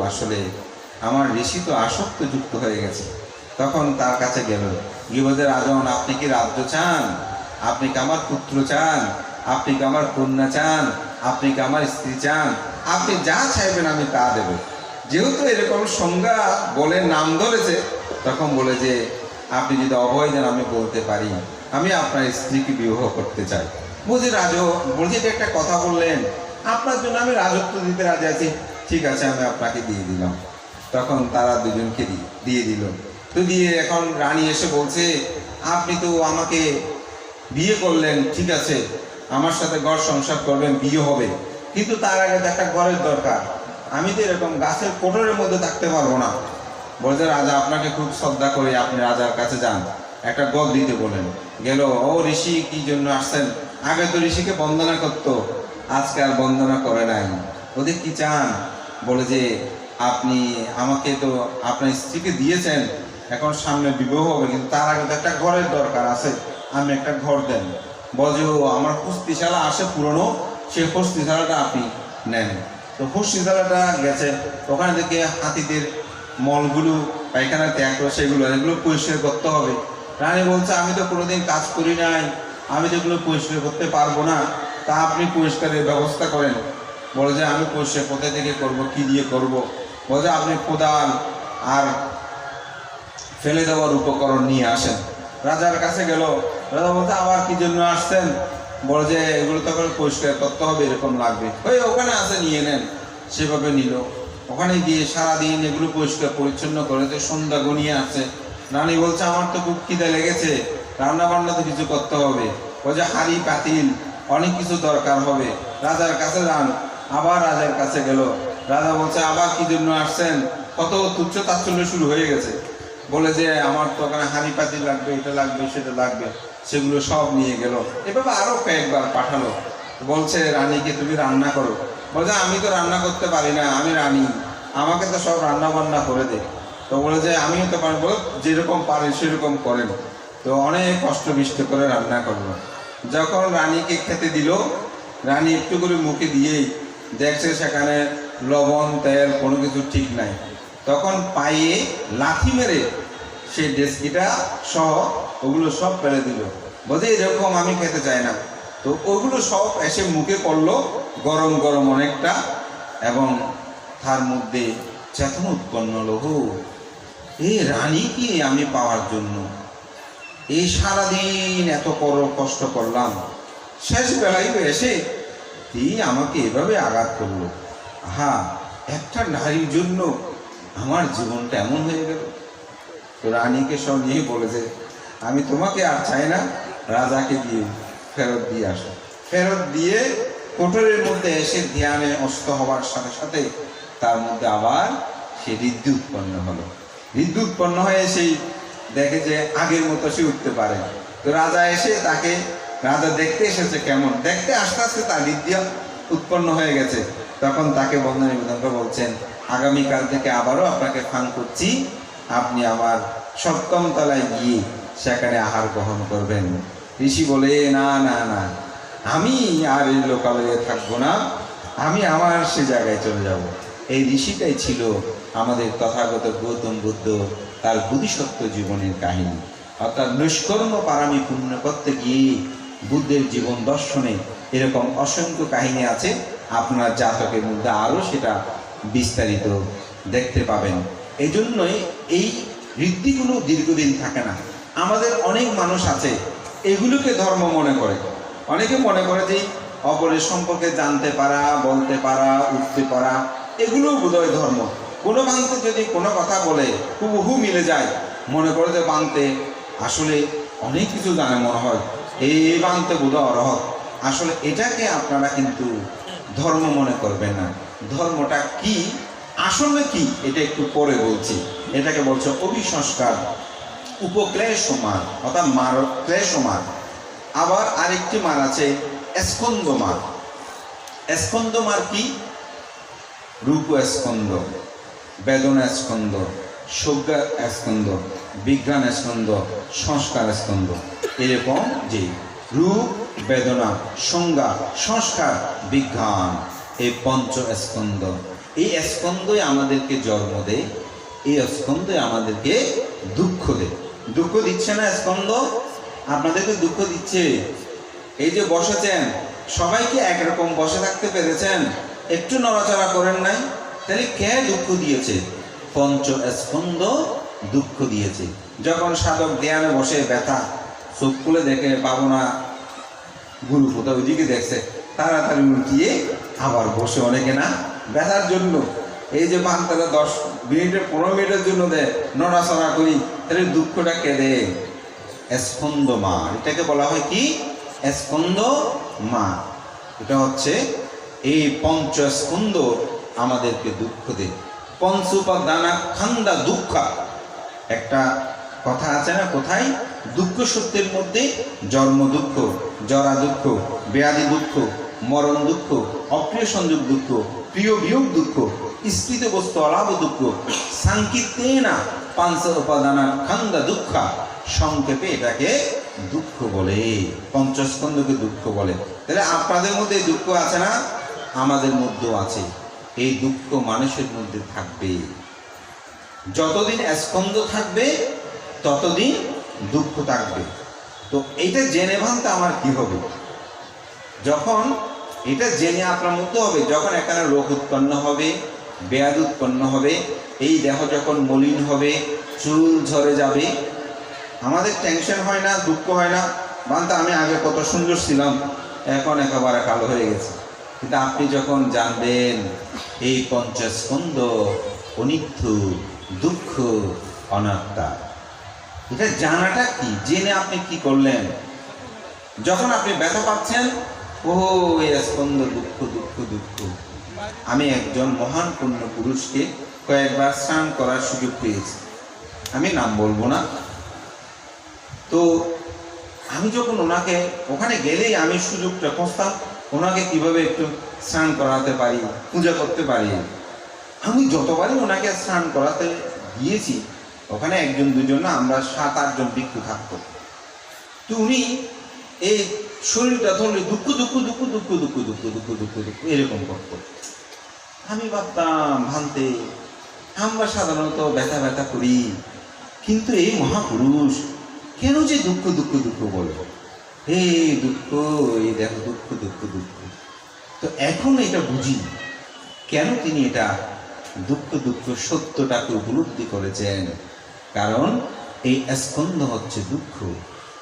[SPEAKER 1] আসলে আমার ঋষি তো আসক্তযুক্ত হয়ে গেছে। তখন তার কাছে গেল, গিয়ে বলতে রাজন আপনি কি রাজ্য চান? আপনি কি আমার পুত্র চান? আপনি কি আমার কন্যা চান? আপনি কি আমার স্ত্রী চান? আপনি যা চাইবেন আমি তা দেব। যেহেতু এরকম সংজ্ঞা বলে নাম ধরেছে, তখন বলে যে আপনি যদি অভয় দেন আমি বলতে পারি আমি আপনার স্ত্রীকে বিবাহ করতে চাই। বুঝি বলছি এটা একটা কথা বললেন, আপনার জন্য আমি রাজত্ব দিতে রাজি আছি, ঠিক আছে আমি আপনাকে দিয়ে দিলাম। তখন তারা দুজনকে দিয়ে দিল। তো দিয়ে এখন রানী এসে বলছে, আপনি তো আমাকে বিয়ে করলেন, ঠিক আছে আমার সাথে ঘর সংসার করবেন, বিয়ে হবে, কিন্তু তার আগে তো একটা ঘরের দরকার, আমি তো এরকম গাছের কোঠরের মধ্যে থাকতে পারবো না। বলছে রাজা আপনাকে খুব শ্রদ্ধা করে, আপনি রাজার কাছে যান, একটা গদ দিতে বলেন। গেল, ও ঋষি কি জন্য আসছেন? আগে তো ঋষিকে বন্দনা করতো, আজকে আর বন্দনা করে নাই, ওদের কি চান? বলে যে আপনি আমাকে তো আপনার স্ত্রীকে দিয়েছেন, এখন সামনে বিবাহ হবে, কিন্তু তার আগে তো একটা ঘরের দরকার আছে, আমি একটা ঘর দেন। বলছে আমার হস্তিশালা আসে পুরনো, সেই হস্তিশালাটা আপনি নেন। তো হস্তিশালাটা গেছে, ওখানে থেকে হাতিদের মলগুলো পায়খানা ত্যাগ করে এগুলো পরিষ্কার করতে হবে। রানী বলছে আমি তো কোনোদিন কাজ করি নাই, আমি তো এগুলো পরিষ্কার করতে পারবো না, তা আপনি পরিষ্কারের ব্যবস্থা করেন। বলে যে আমি পরিষ্কার কোথা থেকে করব, কি দিয়ে করব? বলে আপনি কোদাল আর ফেলে দেওয়ার উপকরণ নিয়ে আসেন। রাজার কাছে গেল, রাজা বলছে আবার কি জন্য আসছেন? বলে যে এগুলো তো করে পরিষ্কার করতে হবে, এরকম লাগবে, ওই ওখানে আছে নিয়ে নেন। সেভাবে নিল, ওখানে গিয়ে সারাদিন এগুলো পরিষ্কার পরিচ্ছন্ন করেছে, সন্ধ্যা গনিয়ে আসছে। রানী বলছে আমার তো খুব খিদে লেগেছে, রান্না বান্না তো কিছু করতে হবে। বলছে হাঁড়ি পাতিল অনেক কিছু দরকার হবে, রাজার কাছে যান। আবার রাজার কাছে গেল। রাজা বলছে, আবার কি জন্য আসছেন? কত তুচ্ছ তাচ্ছল্য শুরু হয়ে গেছে। বলে যে আমার তো ওখানে হাঁড়ি পাতি লাগবে, এটা লাগবে, সেটা লাগবে, সেগুলো সব নিয়ে গেল। এভাবে আরো কয়েকবার পাঠালো। বলছে রানীকে তুমি রান্না করো। বলছে আমি তো রান্না করতে পারি না, আমি রানী, আমাকে তো সব রান্না বান্না করে দে। তো বলে যে আমিও তো পারবো, যেরকম পারে সেরকম করেন। তো অনেক কষ্ট বিষ্ট করে রান্না করলো। যখন রানীকে খেতে দিল, রানী একটু করে মুখে দিয়েই দেখছে সেখানে লবণ তেল কোনো কিছু ঠিক নাই। তখন পায়ে লাথি মেরে সে ডেস্কিটা সহ ওগুলো সব ফেলে দিল। বলছে এরকম আমি খেতে চাই না। তো ওগুলো সব এসে মুখে পড়লো, গরম গরম অনেকটা, এবং তার মধ্যে চেতনা উৎপন্ন হলো, এই রানী কি আমি পাওয়ার জন্য এই সারাদিন এত কষ্ট করলাম, শেষ বেলায় এসে আমাকে এভাবে আঘাত করলো। হ্যাঁ, একটা নারীর জন্য আমার জীবনটা এমন হয়ে গেল। তো রানীকে সব নিয়ে বলেছে, আমি তোমাকে আর চাই না, রাজাকে দিয়ে ফেরত দিয়ে আসো। ফেরত দিয়ে কোটরের মধ্যে এসে ধ্যানে অস্ত হওয়ার সাথে সাথে তার মধ্যে আবার সে ঋদ্ধি উৎপন্ন হলো। ঋদ্ধি উৎপন্ন হয়ে সেই দেখে যে আগের মতো সে উঠতে পারে। তো রাজা এসে তাকে, রাজা দেখতে এসেছে, কেমন দেখতে, আস্তে আস্তে তার ঋদ্ধি উৎপন্ন হয়ে গেছে। তখন তাকে বন্ধন নিবেদন করে বলছেন, আগামীকাল থেকে আবারও আপনাকে ফান করছি, আপনি আমার 7ম তলায় গিয়ে সেখানে আহার গ্রহণ করবেন। ঋষি বলে, না না না, আমি আর এই লোকালয়ে থাকবো না, আমি আমার সে জায়গায় চলে যাব। এই ঋষিটাই ছিল আমাদের তথাগত গৌতম বুদ্ধ, তার বোধিসত্ত্ব জীবনের কাহিনী। অর্থাৎ নিষ্কর্ম পারামি পূর্ণ করতে গিয়ে বুদ্ধের জীবন দর্শনে এরকম অসংখ্য কাহিনী আছে। আপনার জাতকের মধ্যে আরও সেটা বিস্তারিত দেখতে পাবেন। এই জন্যই এই ঋদ্ধিগুলো দীর্ঘদিন থাকে না। আমাদের অনেক মানুষ আছে এগুলোকে ধর্ম মনে করে। অনেকে মনে করে যে অপরের সম্পর্কে জানতে পারা, বলতে পারা, উঠতে পারা, এগুলোও বোধহয় ধর্ম। কোনো বান্তে যদি কোনো কথা বলে হুবহু মিলে যায়, মনে করে যে বান্তে আসলে অনেক কিছু জানে, মনে হয় এই বান্তে বোধহয় অরহৎ। আসলে এটাকে আপনারা কিন্তু ধর্ম মনে করবেন না। ধর্মটা কি, আসলে কি, এটা একটু পরে বলছি। এটাকে বলছে অভিসংস্কার, উপক্লেশমার, অর্থাৎ মার ক্লেশমার। আবার আরেকটি মার আছে স্কন্দমার। স্কন্দমার কি? রূপ স্কন্দ, বেদনা স্কন্দ, সজ্ঞা স্কন্দ, বিজ্ঞান স্কন্দ, সংস্কার স্কন্দ। এরকম যে রূপ, বেদনা, সংজ্ঞা, সংস্কার, বিজ্ঞান, এই পঞ্চ স্কন্দ, এই স্কন্দই আমাদেরকে জন্ম দেয়, এই স্কন্দই আমাদেরকে দুঃখ দেয়। দুঃখ দিচ্ছে না স্কন্দ? আপনাদেরকে দুঃখ দিচ্ছে। এই যে বসেছেন, সবাইকে একরকম বসে থাকতে পেরেছেন, একটু নড়াচড়া করেন নাই, তাহলে কে দুঃখ দিয়েছে? পঞ্চ স্কন্দ দুঃখ দিয়েছে। যখন সাধক ধ্যানে বসে ব্যথা, চোখ খুলে দেখে পাবো না, গুরু কোথাও ওইদিকে দেখছে, তাড়াতাড়ি উল্টিয়ে আবার বসে, অনেকে না ব্যথার জন্য এই যে তারা 10 মিনিটের 15 মিনিটের জন্য দেয়, নড়াচড়া করি, তাহলে দুঃখটা কে দেয়? স্কন্দ মা। এটাকে বলা হয় কি? স্কন্দ মা। এটা হচ্ছে এই পঞ্চ স্কন্দ আমাদেরকে দুঃখ দেয়। পঞ্চুপাদানা খান্দা দুঃখা, একটা কথা আছে না, কোথায়? দুঃখ সত্যের মধ্যে জন্ম দুঃখ, জরা দুঃখ, ব্যাধি দুঃখ, মরণ দুঃখ, অপ্রিয় সংযোগ দুঃখ, প্রিয় বিয়োগ দুঃখ, স্থিত বস্তু অলাভ দুঃখ, সাংকিতেনা পাঞ্চ উপাদানা খান্দা দুঃখা। সংক্ষেপে এটাকে দুঃখ বলে, পঞ্চস্কন্ধকে দুঃখ বলে। তাহলে আপনাদের মধ্যে দুঃখ আছে না? আমাদের মধ্যেও আছে। এই দুঃখ মানুষের মধ্যে থাকবে। যতদিন স্কন্ধ থাকবে ততদিন দুঃখ থাকবে। তো এইটা জেনে ভাঙতে আমার কি হবে? যখন এটা জেনে আপনার মধ্যে হবে, যখন এখানে রোগ উৎপন্ন হবে, ব্যাধি উৎপন্ন হবে, এই দেহ যখন মলিন হবে, চুল ঝরে যাবে, আমাদের টেনশন হয় না, দুঃখ হয় না, বান্তা আমি আগে কত সুন্দর ছিলাম, এখন একেবারে কালো হয়ে গেছে। কিন্তু আপনি যখন জানবেন এই পঞ্চস্কন্ধ অনিত্য, দুঃখ, অনাত্মা, এটা জানাটা কি, জেনে আপনি কি করলেন? যখন আপনি ব্যথা পাচ্ছেন, ও স্কন্দ, দুঃখ দুঃখ দুঃখ। আমি একজন মহান পুণ্য পুরুষকে কয়েকবার স্নান করার সুযোগ পেয়েছি, আমি নাম বলবো না। তো আমি যখন ওনাকে ওখানে গেলেই আমি সুযোগটা খুঁজতাম ওনাকে কিভাবে একটু স্নান করাতে পারি, পূজা করতে পারি। আমি যতবারই ওনাকে স্নান করাতে গিয়েছি, ওখানে একজন দুজন না, আমরা 7-8 জন ভিক্ষু থাকতো। তো উনি এই শরীরটা ধরলে দুঃখ দুঃখ দুঃখ দুঃখ দুঃখ দুঃখ দুঃখ দুঃখ দুঃখ এরকম করতো। আমি ভাবতাম, ভান্তে আমরা সাধারণত ব্যথা ব্যথা করি, কিন্তু এই মহাপুরুষ কেন যে দুঃখ দুঃখ দুঃখ বলবো, এই দুঃখ, এই দেখো দুঃখ দুঃখ দুঃখ। তো এখন এটা বুঝি কেন তিনি এটা দুঃখ দুঃখ সত্যটাকে উপলব্ধি করেছেন। কারণ এই স্কন্ধ হচ্ছে দুঃখ।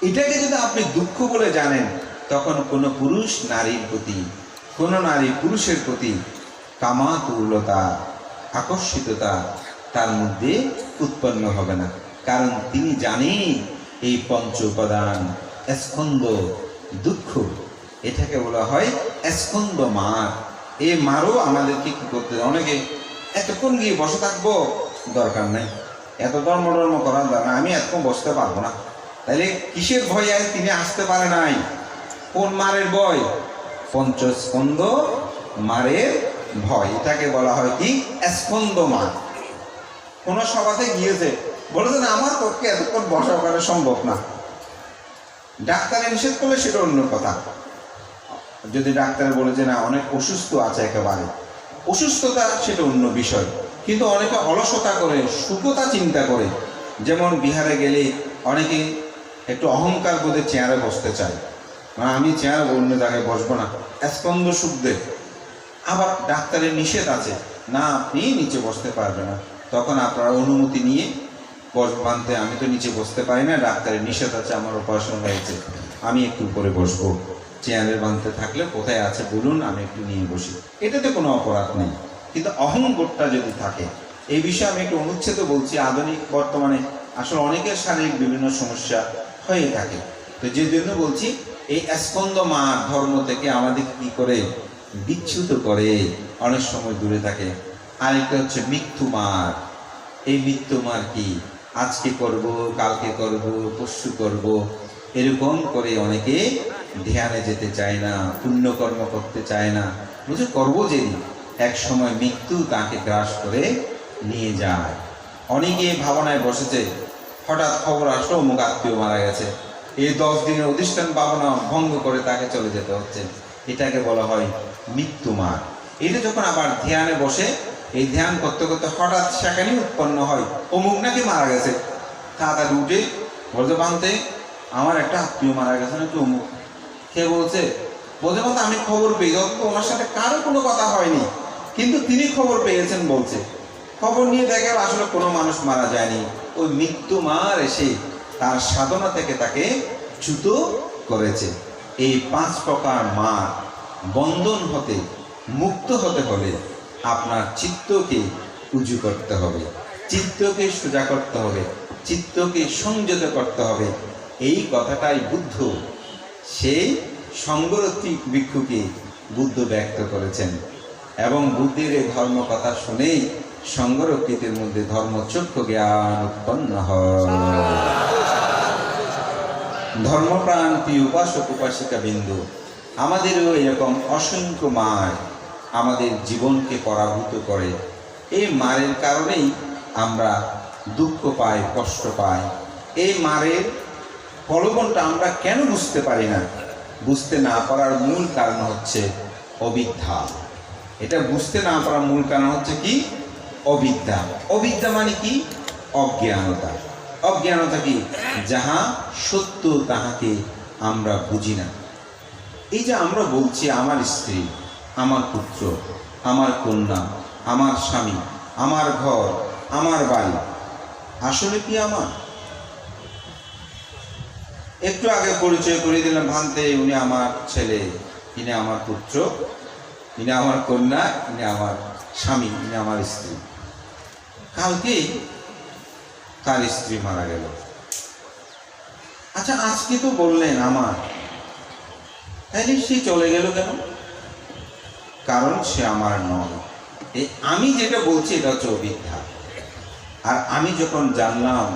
[SPEAKER 1] এটাকে যদি আপনি দুঃখ বলে জানেন, তখন কোনো পুরুষ নারীর প্রতি, কোনো নারী পুরুষের প্রতি কামাতুলতা, আকর্ষিততা তার মধ্যে উৎপন্ন হবে না। কারণ তিনি জানেন এই পঞ্চ উপাদান স্কন্ধ দুঃখ, এটাকে বলা হয় স্কন্ধ মার। এই মারও আমাদেরকে কি করতে, অনেকে এতক্ষণ গিয়ে বসে থাকবো, দরকার নাই, এত ধর্ম করার দরকার, আমি এতক্ষণ বসতে পারবো না। তাইলে কিসের ভয়ে তিনি আসতে পারে নাই? কোন মারের ভয়? পঞ্চস্কন্ধ মারের ভয়। এটাকে বলা হয় কি স্কন্ধ মার। কোন সভাতে গিয়েছে, বলেছেন আমার পক্ষে এতক্ষণ বসা ওখানে সম্ভব না। ডাক্তারে নিষেধ করলে সেটা অন্য কথা। যদি ডাক্তার বলে যে না অনেক অসুস্থ আছে, একেবারে অসুস্থতা, সেটা অন্য বিষয়। কিন্তু অনেকে অলসতা করে, সুখতা চিন্তা করে। যেমন বিহারে গেলে অনেকে একটু অহংকার বোধে চেয়ারে বসতে চায়, মানে আমি চেয়ারে অন্য জায়গায় বসবো না, স্কন্ধ সুখদের। আবার ডাক্তারের নিষেধ আছে, না আপনি নিচে বসতে পারবেন না। তখন আপনারা অনুমতি নিয়ে বানতে, আমি তো নিচে বসতে পারি না, ডাক্তারের নিষেধ আছে, আমার অপারেশন হয়েছে, আমি একটু উপরে বসবো। চেয়ারের বাঁধতে থাকলে কোথায় আছে বলুন, আমি একটু নিয়ে বসি, এটাতে কোনো অপরাধ নেই। কিন্তু অহংবোধটা যদি থাকে, এই বিষয়ে আমি একটু অনুচ্ছেদ বলছি। আধুনিক বর্তমানে আসলে অনেকের শারীরিক বিভিন্ন সমস্যা হয়ে থাকে, তো যে জন্য বলছি এই স্কন্ধ মার ধর্ম থেকে আমাদের কি করে বিচ্যুত করে, অনেক সময় দূরে থাকে। আরেকটা হচ্ছে মৃত্যু মার। এই মৃত্যু মার কি, আজকে করব, কালকে করব, পরশু করব, এরকম করে অনেকে ধ্যানে যেতে চায় না, পুণ্যকর্ম করতে চায় না, বুঝে করবো যে এক সময় মৃত্যু তাকে গ্রাস করে নিয়ে যায়। অনেকে ভাবনায় বসেছে, হঠাৎ খবর আসলো অমুক আত্মীয় মারা গেছে, এই 10 দিনের অধিষ্ঠান ভাবনা ভঙ্গ করে তাকে চলে যেতে হচ্ছে। এটাকে বলা হয় মৃত্যু মার। এটা যখন আবার ধ্যানে বসে, এই ধ্যান করতে করতে হঠাৎ সেখানেই উৎপন্ন হয় অমুক নাকি মারা গেছে, তাড়াতাড়ি উঠে বলতে বানতে আমার একটা আত্মীয় মারা গেছে নাকি অমুক। কে বলছে? বলতে বলতে আমি খবর পেয়ে, যত ওনার সাথে কারো কোনো কথা হয়নি, কিন্তু তিনি খবর পেয়েছেন বলছে। খবর নিয়ে দেখে আসলে কোনো মানুষ মারা যায়নি, ওই মৃত্যু মার এসে তার সাধনা থেকে তাকে চ্যুত করেছে। এই 5 প্রকার মার বন্ধন হতে মুক্ত হতে হলে আপনার চিত্তকে উজু করতে হবে, চিত্তকে সোজা করতে হবে, চিত্তকে সংযত করতে হবে। এই কথাটাই বুদ্ধ সেই সঙ্গরত্রী ভিক্ষুকে বুদ্ধ ব্যক্ত করেছেন। এবং বুদ্ধের এই ধর্ম কথা শুনেই সঙ্গরক্ষিতের মধ্যে ধর্মচক্ষু জ্ঞান উৎপন্ন হয়। ধর্মপ্রাণ প্রিয় উপাসক উপাসিকা বিন্দু, আমাদেরও এরকম অসংখ্য মার আমাদের জীবনকে পরাভূত করে। এই মারের কারণেই আমরা দুঃখ পাই, কষ্ট পাই। এই মারের প্রলোভনটা আমরা কেন বুঝতে পারি না? বুঝতে না পারার মূল কারণ হচ্ছে অবিদ্যা। এটা বুঝতে না পারার মূল কারণ হচ্ছে কি? অবিদ্যা। অবিদ্যা মানে কি? অজ্ঞানতা। অজ্ঞানতা কি? যাহা সত্য তাহাকে আমরা বুঝি না। এই যে আমরা বলছি আমার স্ত্রী, আমার পুত্র, আমার কন্যা, আমার স্বামী, আমার ঘর, আমার বাড়ি, আসলে কি আমার? একটু আগে পরিচয় করে দিলাম ভান্তে, উনি আমার ছেলে, ইনি আমার পুত্র, ইনি আমার কন্যা, ইনি আমার স্বামী, ইনি আমার স্ত্রী। কালকে তার স্ত্রী মারা গেল। আচ্ছা, আজকে তো বললেন আমার, তাহলে সে চলে গেল কেন? কারণ সে আমার নয়। এই আমি যেটা বলছি এটা হচ্ছে অবিদ্যা। আর আমি যখন জানলাম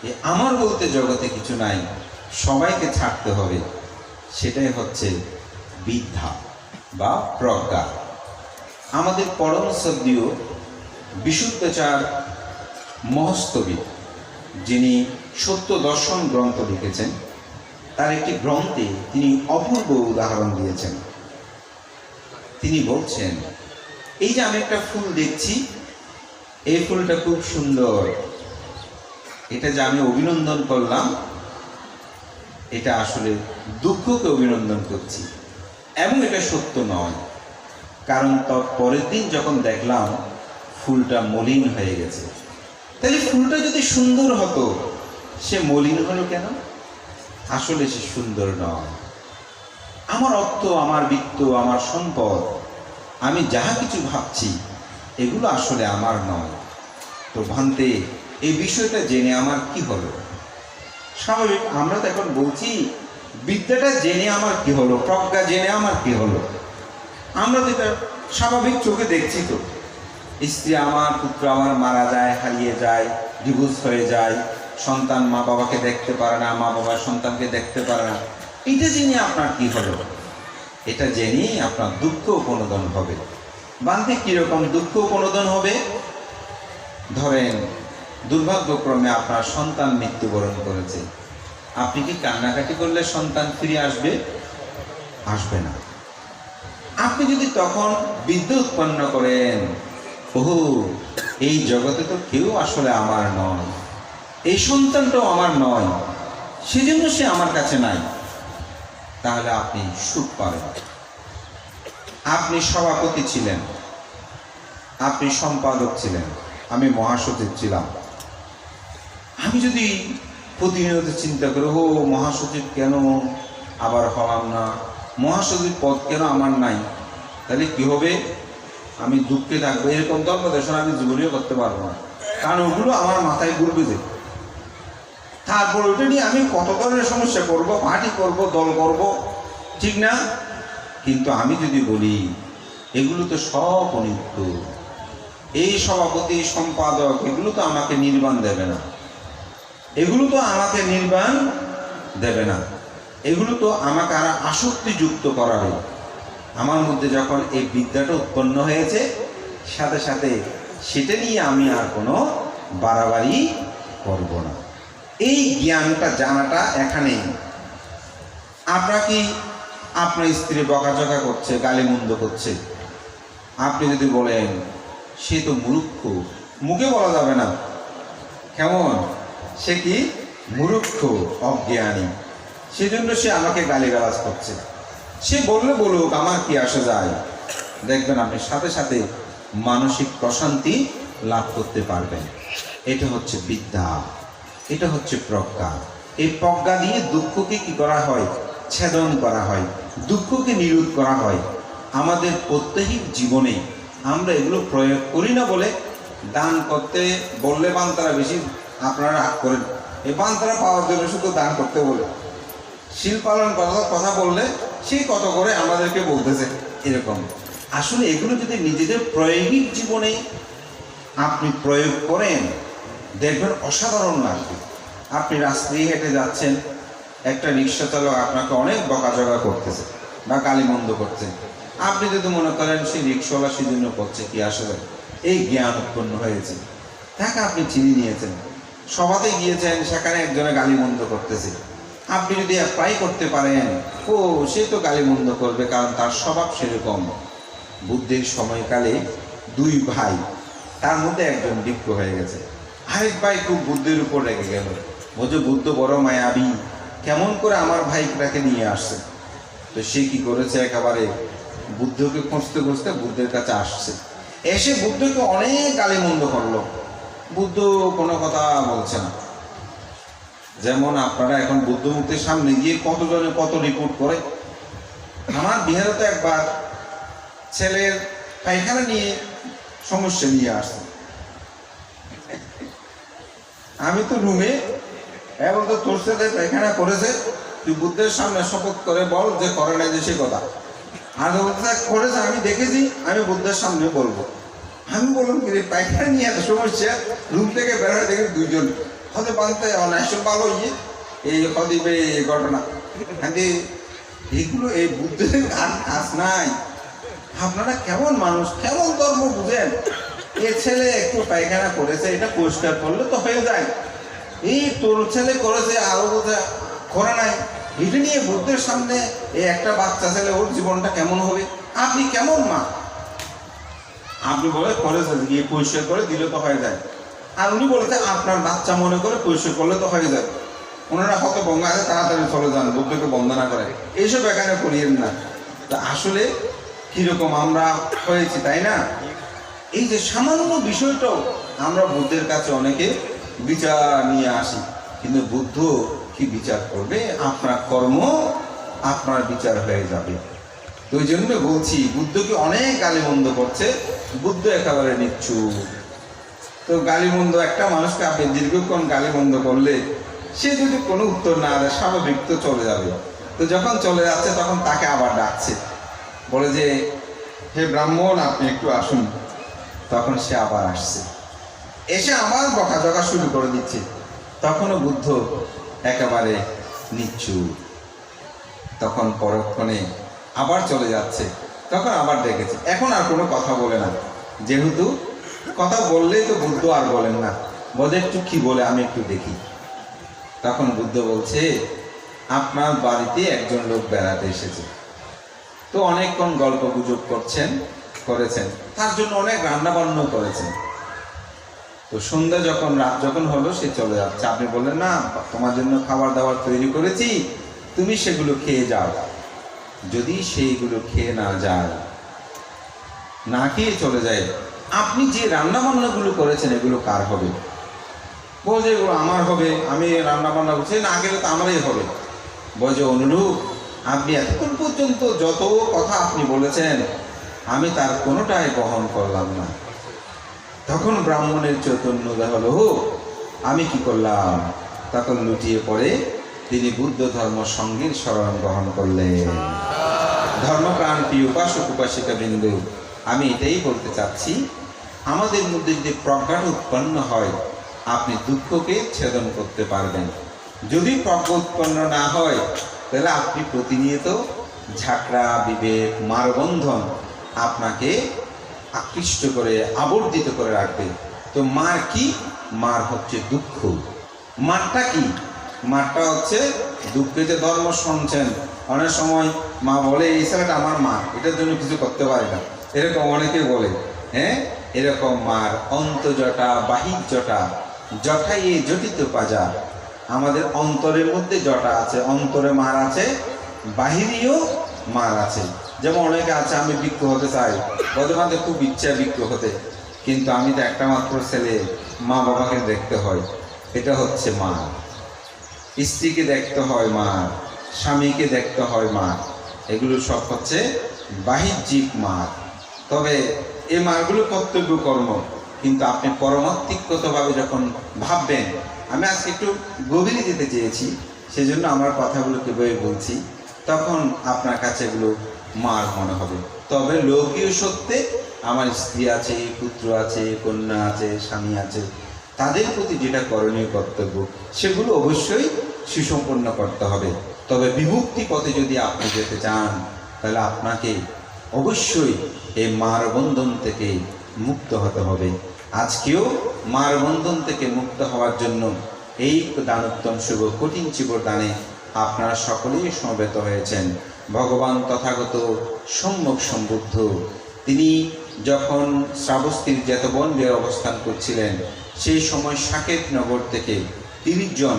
[SPEAKER 1] যে আমার বলতে জগতে কিছু নাই, সবাইকে ছাড়তে হবে, সেটাই হচ্ছে বিদ্যা বা প্রজ্ঞা। আমাদের পরম শ্রদ্ধেয় বিশুদ্ধাচার মহস্তবী, যিনি সত্য দর্শন গ্রন্থ লিখেছেন, তার একটি গ্রন্থে তিনি অপূর্ব উদাহরণ দিয়েছেন। তিনি বলছেন, এই যে আমি একটা ফুল দেখছি, এই ফুলটা খুব সুন্দর, এটা যে আমি অভিনন্দন করলাম, এটা আসলে দুঃখকে অভিনন্দন করছি, এবং এটা সত্য নয়। কারণ তার পরের দিন যখন দেখলাম ফুলটা মলিন হয়ে গেছে। তাহলে ফুলটা যদি সুন্দর হতো, সে মলিন হলো কেন? আসলে সে সুন্দর নয়। আমার অর্থ, আমার বৃত্ত, আমার সম্পদ, আমি যাহা কিছু ভাবছি, এগুলো আসলে আমার নয়। তো ভান্তে, এই বিষয়টা জেনে আমার কি হলো? স্বাভাবিক, আমরা তো এখন বলছি বিদ্যাটা জেনে আমার কি হলো, প্রজ্ঞা জেনে আমার কি হলো। আমরা তো এটা স্বাভাবিক চোখে দেখছি। তো স্ত্রী আমার, পুত্র আমার মারা যায়, হারিয়ে যায়, ডিভোর্স হয়ে যায়, সন্তান মা বাবাকে দেখতে পারে না, মা বাবা সন্তানকে দেখতে পারে না। এটা জেনে আপনার কি হলো? এটা জেনেই আপনার দুঃখ উপনোদন হবে। বান্ধে কিরকম দুঃখ উপনোদন হবে? ধরেন দুর্ভাগ্যক্রমে আপনার সন্তান মৃত্যুবরণ করেছে, আপনি কি কান্নাকাটি করলে সন্তান ফিরে আসবে? আসবে না। আপনি যদি তখন বিদ্যা উৎপন্ন করেন, ওহো, এই জগতে তো কেউ আসলে আমার নয়, এই সন্তানটাও আমার নয়, সেজন্য সে আমার কাছে নাই, তাহলে আপনি সুখ পাবেন। আপনি সভাপতি ছিলেন, আপনি সম্পাদক ছিলেন, আমি মহাসচিব ছিলাম। আমি যদি প্রতিনিয়ত চিন্তা করি, ও মহাসচিব কেন আবার হলাম না, মহাসচিব পদ কেন আমার নাই, তাহলে কি হবে? আমি দুঃখে থাকবো। এরকম ধর্মদেশন আমি জীবনীয় করতে পারবো না, কারণ ওগুলো আমার মাথায় ঘুরবে যে। তারপর ওইটা নিয়ে আমি কত ধরনের সমস্যা করব, পার্টি করব, দল করব, ঠিক না? কিন্তু আমি যদি বলি এগুলো তো সব অনিত্য, এই সভাপতি, সম্পাদক, এগুলো তো আমাকে নির্বাণ দেবে না, এগুলো তো আমাকে নির্বাণ দেবে না, এগুলো তো আমাকে আর আসক্তিযুক্ত করাবে। আমার মধ্যে যখন এই বিদ্যাটা উৎপন্ন হয়েছে, সাথে সাথে সেটা নিয়ে আমি আর কোনো বাড়াবাড়ি করব না। এই জ্ঞানটা, জানাটা এখানেই। আপনার কি আপনার স্ত্রী বকাঝকা করছে, গালিমন্দ করছে, আপনি যদি বলেন সে তো মূর্খ, মুখে বলা যাবে না, কেমন? সে কি মূর্খ, অজ্ঞানী, সেজন্য সে আমাকে গালিগালাজ করছে, সে বললে বলুক, আমার কি আসে যায়। দেখবেন আপনি সাথে সাথে মানসিক প্রশান্তি লাভ করতে পারবেন। এটা হচ্ছে বিদ্যা, এটা হচ্ছে প্রজ্ঞা। এই প্রজ্ঞা দিয়ে দুঃখকে কি করা হয়? ছেদন করা হয়, দুঃখকে নিরোধ করা হয়। আমাদের প্রত্যেক জীবনে আমরা এগুলো প্রয়োগ করি না বলে, দান করতে বললে বান্তারা বেশি আপনারা রাগ করেন, এই বান্তারা পাওয়ার জন্য শুধু দান করতে বলে, শিল পালন করার কথা বললে সেই কত করে আমাদেরকে বলতেছে এরকম। আসলে এগুলো যদি নিজেদের প্রায়োগিক জীবনে আপনি প্রয়োগ করেন, দেখবেন অসাধারণ লাগবে। আপনি রাস্তায় হেঁটে যাচ্ছেন, একটা রিক্সা চালক আপনাকে অনেক বকাঝকা করতেছে বা গালিমন্দ করছে, আপনি যদি মনে করেন সেই রিক্সাওয়ালা সেজন্য করছে, কি আসলে এই জ্ঞান উৎপন্ন হয়েছে, তাকে আপনি চিনি নিয়েছেন, সভাতে গিয়েছেন, সেখানে একজনে গালিমন্দ করতেছে, আপনি যদি অ্যাপ্লাই করতে পারেন, ও সে তো গালিমন্দ করবে, কারণ তার স্বভাব সেরকম। বুদ্ধের সময়কালে দুই ভাই, তার মধ্যে একজন বিজ্ঞ হয়ে গেছে, আরেক ভাই খুব বুদ্ধের উপর রেগে গেল, বলছে বুদ্ধ বড় মায়াবী, কেমন করে আমার ভাইটাকে নিয়ে আসছে। তো সে কি করেছে, একেবারে বুদ্ধকে খুঁজতে খুঁজতে বুদ্ধের কাছে আসছে, এসে বুদ্ধকে অনেক গালিমন্দ করলো। বুদ্ধ কোনো কথা বলছে না। যেমন আপনারা এখন বুদ্ধমুক্তির সামনে গিয়ে কতজনে কত রিপোর্ট করে। আমার বিহারে তো একবার ছেলের পায়খানা নিয়ে সমস্যা নিয়ে আসছে, আমি তো রুমে এবং তো তোর সাথে পায়খানা করেছে, তুই বুদ্ধের সামনে শপথ করে বল যে করে নাই, যে সে কথা। আর বলতে করেছে, আমি দেখেছি, আমি বুদ্ধের সামনে বলবো। আমি বললাম কি রে, পায়খানা নিয়ে এত সমস্যা, রুম থেকে বেরোয় দেখি দুইজন হতে পানতে অনায়াস ভালো এই হদিবে এই ঘটনা। এইগুলো এই বুদ্ধের কাজ নাই। আপনারা কেমন মানুষ, কেমন ধর্ম বুঝেন? এ ছেলে একটু পায়খানা করেছে, এটা পরিষ্কার করলে তো হয়ে যায়। এই তোর ছেলে করেছে, আরো করে নাই, এটা নিয়ে বুদ্ধের সামনে এই একটা বাচ্চা ছেলে, ওর জীবনটা কেমন হবে? আপনি কেমন মা? আপনি বলে করেছে গিয়ে পরিষ্কার করে দিলে তো হয়ে যায়। আর উনি বলেছে আপনার বাচ্চা মনে করে পরিষ্কার করলে তো হয়ে যায়। ওনারা হয়তো বঙ্গা আছে, তাড়াতাড়ি চলে যান, বুদ্ধকে বন্দনা করে, এইসব এখানে করিয়েন না। তা আসলে কিরকম আমরা হয়েছি, তাই না? এই যে সামান্য বিষয়টাও আমরা বুদ্ধের কাছে অনেকে বিচার নিয়ে আসি, কিন্তু বুদ্ধ কি বিচার করবে? আপনার কর্ম আপনার বিচার হয়ে যাবে। তো ওই জন্য বলছি, বুদ্ধকে অনেক গালিমন্দ করছে, বুদ্ধ একেবারে নিচ্ছু। তো গালিমন্দ, একটা মানুষকে আপনি দীর্ঘক্ষণ গালিমন্দ করলে সে যদি কোনো উত্তর না দেয়, স্বাভাবিক তো চলে যাবে। তো যখন চলে যাচ্ছে তখন তাকে আবার ডাকছে, বলে যে হে ব্রাহ্মণ, আপনি একটু আসুন। তখন সে আবার আসছে, এসে আবার বকাঝকা শুরু করে দিচ্ছে। তখনও বুদ্ধ একেবারে নিচ্ছু। তখন পরক্ষণে আবার চলে যাচ্ছে, তখন আবার ডেকেছে। এখন আর কোনো কথা বলে না, যেহেতু কথা বললেই তো বুদ্ধ আর বলেন না, বলে একটু কি বলে আমি একটু দেখি। তখন বুদ্ধ বলছে, আপনার বাড়িতে একজন লোক বেড়াতে এসেছে, তো অনেকক্ষণ গল্প গুজব করেছেন, তার জন্য অনেক রান্না বান্না করেছেন। তো সন্ধ্যা যখন, রাত যখন হলো, সে চলে যাচ্ছে। আপনি বললেন না, তোমার জন্য খাবার দাবার তৈরি করেছি, তুমি সেগুলো খেয়ে যাও। যদি সেইগুলো খেয়ে না যায়, না খেয়ে চলে যায়, আপনি যে রান্না বান্নাগুলো করেছেন এগুলো কার হবে? বলছে এগুলো আমার হবে, আমি রান্না বান্না করছি, না গেলে তো আমারই হবে। বলছে অনুরূপ, আপনি এতক্ষণ পর্যন্ত যত কথা আপনি বলেছেন, আমি তার কোনোটাই বহন করলাম না। তখন ব্রাহ্মণের চৈতন্য হলো, আমি কি করলাম? তখন লুটিয়ে পড়ে তিনি বুদ্ধ ধর্ম সঙ্গীর শরণ গ্রহণ করলেন। ধর্মপ্রাণ প্রিয় উপাসক উপাসিকা বিন্দু, আমি এটাই বলতে চাচ্ছি, আমাদের মধ্যে যদি প্রজ্ঞা উৎপন্ন হয়, আপনি দুঃখকে ছেদন করতে পারবেন। যদি প্রজ্ঞা উৎপন্ন না হয়, তাহলে আপনি প্রতিনিয়ত ঝাঁকড়া বিবেক, মারবন্ধন আপনাকে আকৃষ্ট করে, আবর্তিত করে রাখবে। তো মার কি? মার হচ্ছে দুঃখ। মারটা কি? মারটা হচ্ছে দুঃখে যে ধর্ম শুনছেন, অনেক সময় মা বলে এই ছেলেটা আমার মা, এটার জন্য কিছু করতে পারে না, এরকম অনেকে বলে। হ্যাঁ, এরকম মার অন্তজটা বাহির জটা, জটাই জটিত পাজা। আমাদের অন্তরের মধ্যে জটা আছে, অন্তরে মার আছে, বাহিরেও মার আছে। যেমন অনেকে আছে, আমি বৃক্ষ হতে চাই, বর্তমানে খুব ইচ্ছা বৃক্ষ হতে, কিন্তু আমি তো একটা মাত্র ছেলে, মা বাবাকে দেখতে হয়, এটা হচ্ছে মা। স্ত্রীকে দেখতে হয় মা, স্বামীকে দেখতে হয় মা, এগুলো সব হচ্ছে বাহ্যিক মা। তবে এই মাগুলো কর্তব্য কর্ম, কিন্তু আপনি পরমাত্মিকগতভাবে যখন ভাববেন, আমি আজকে একটু গভীরে যেতে চেয়েছি, সেজন্য আমার কথাগুলোকে বয়ে বলছি, তখন আপনার কাছে এগুলো মার মনে হবে। তবে লৌকিক সত্যে আমার স্ত্রী আছে, পুত্র আছে, কন্যা আছে, স্বামী আছে, তাদের প্রতি যেটা করণীয় কর্তব্য সেগুলো অবশ্যই সুসম্পন্ন করতে হবে। তবে বিমুক্তি পথে যদি আপনি যেতে চান, তাহলে আপনাকে অবশ্যই এই মার বন্ধন থেকে মুক্ত হতে হবে। আজকেও মার বন্ধন থেকে মুক্ত হওয়ার জন্য এই দানোত্তম শুভ কঠিন চিবর দানে আপনারা সকলেই সমবেত হয়েছেন। ভগবান তথাগত সম্যক সম্বুদ্ধ, তিনি যখন শ্রাবস্তীর জেতবনে অবস্থান করছিলেন, সেই সময় সাকেত নগর থেকে 30 জন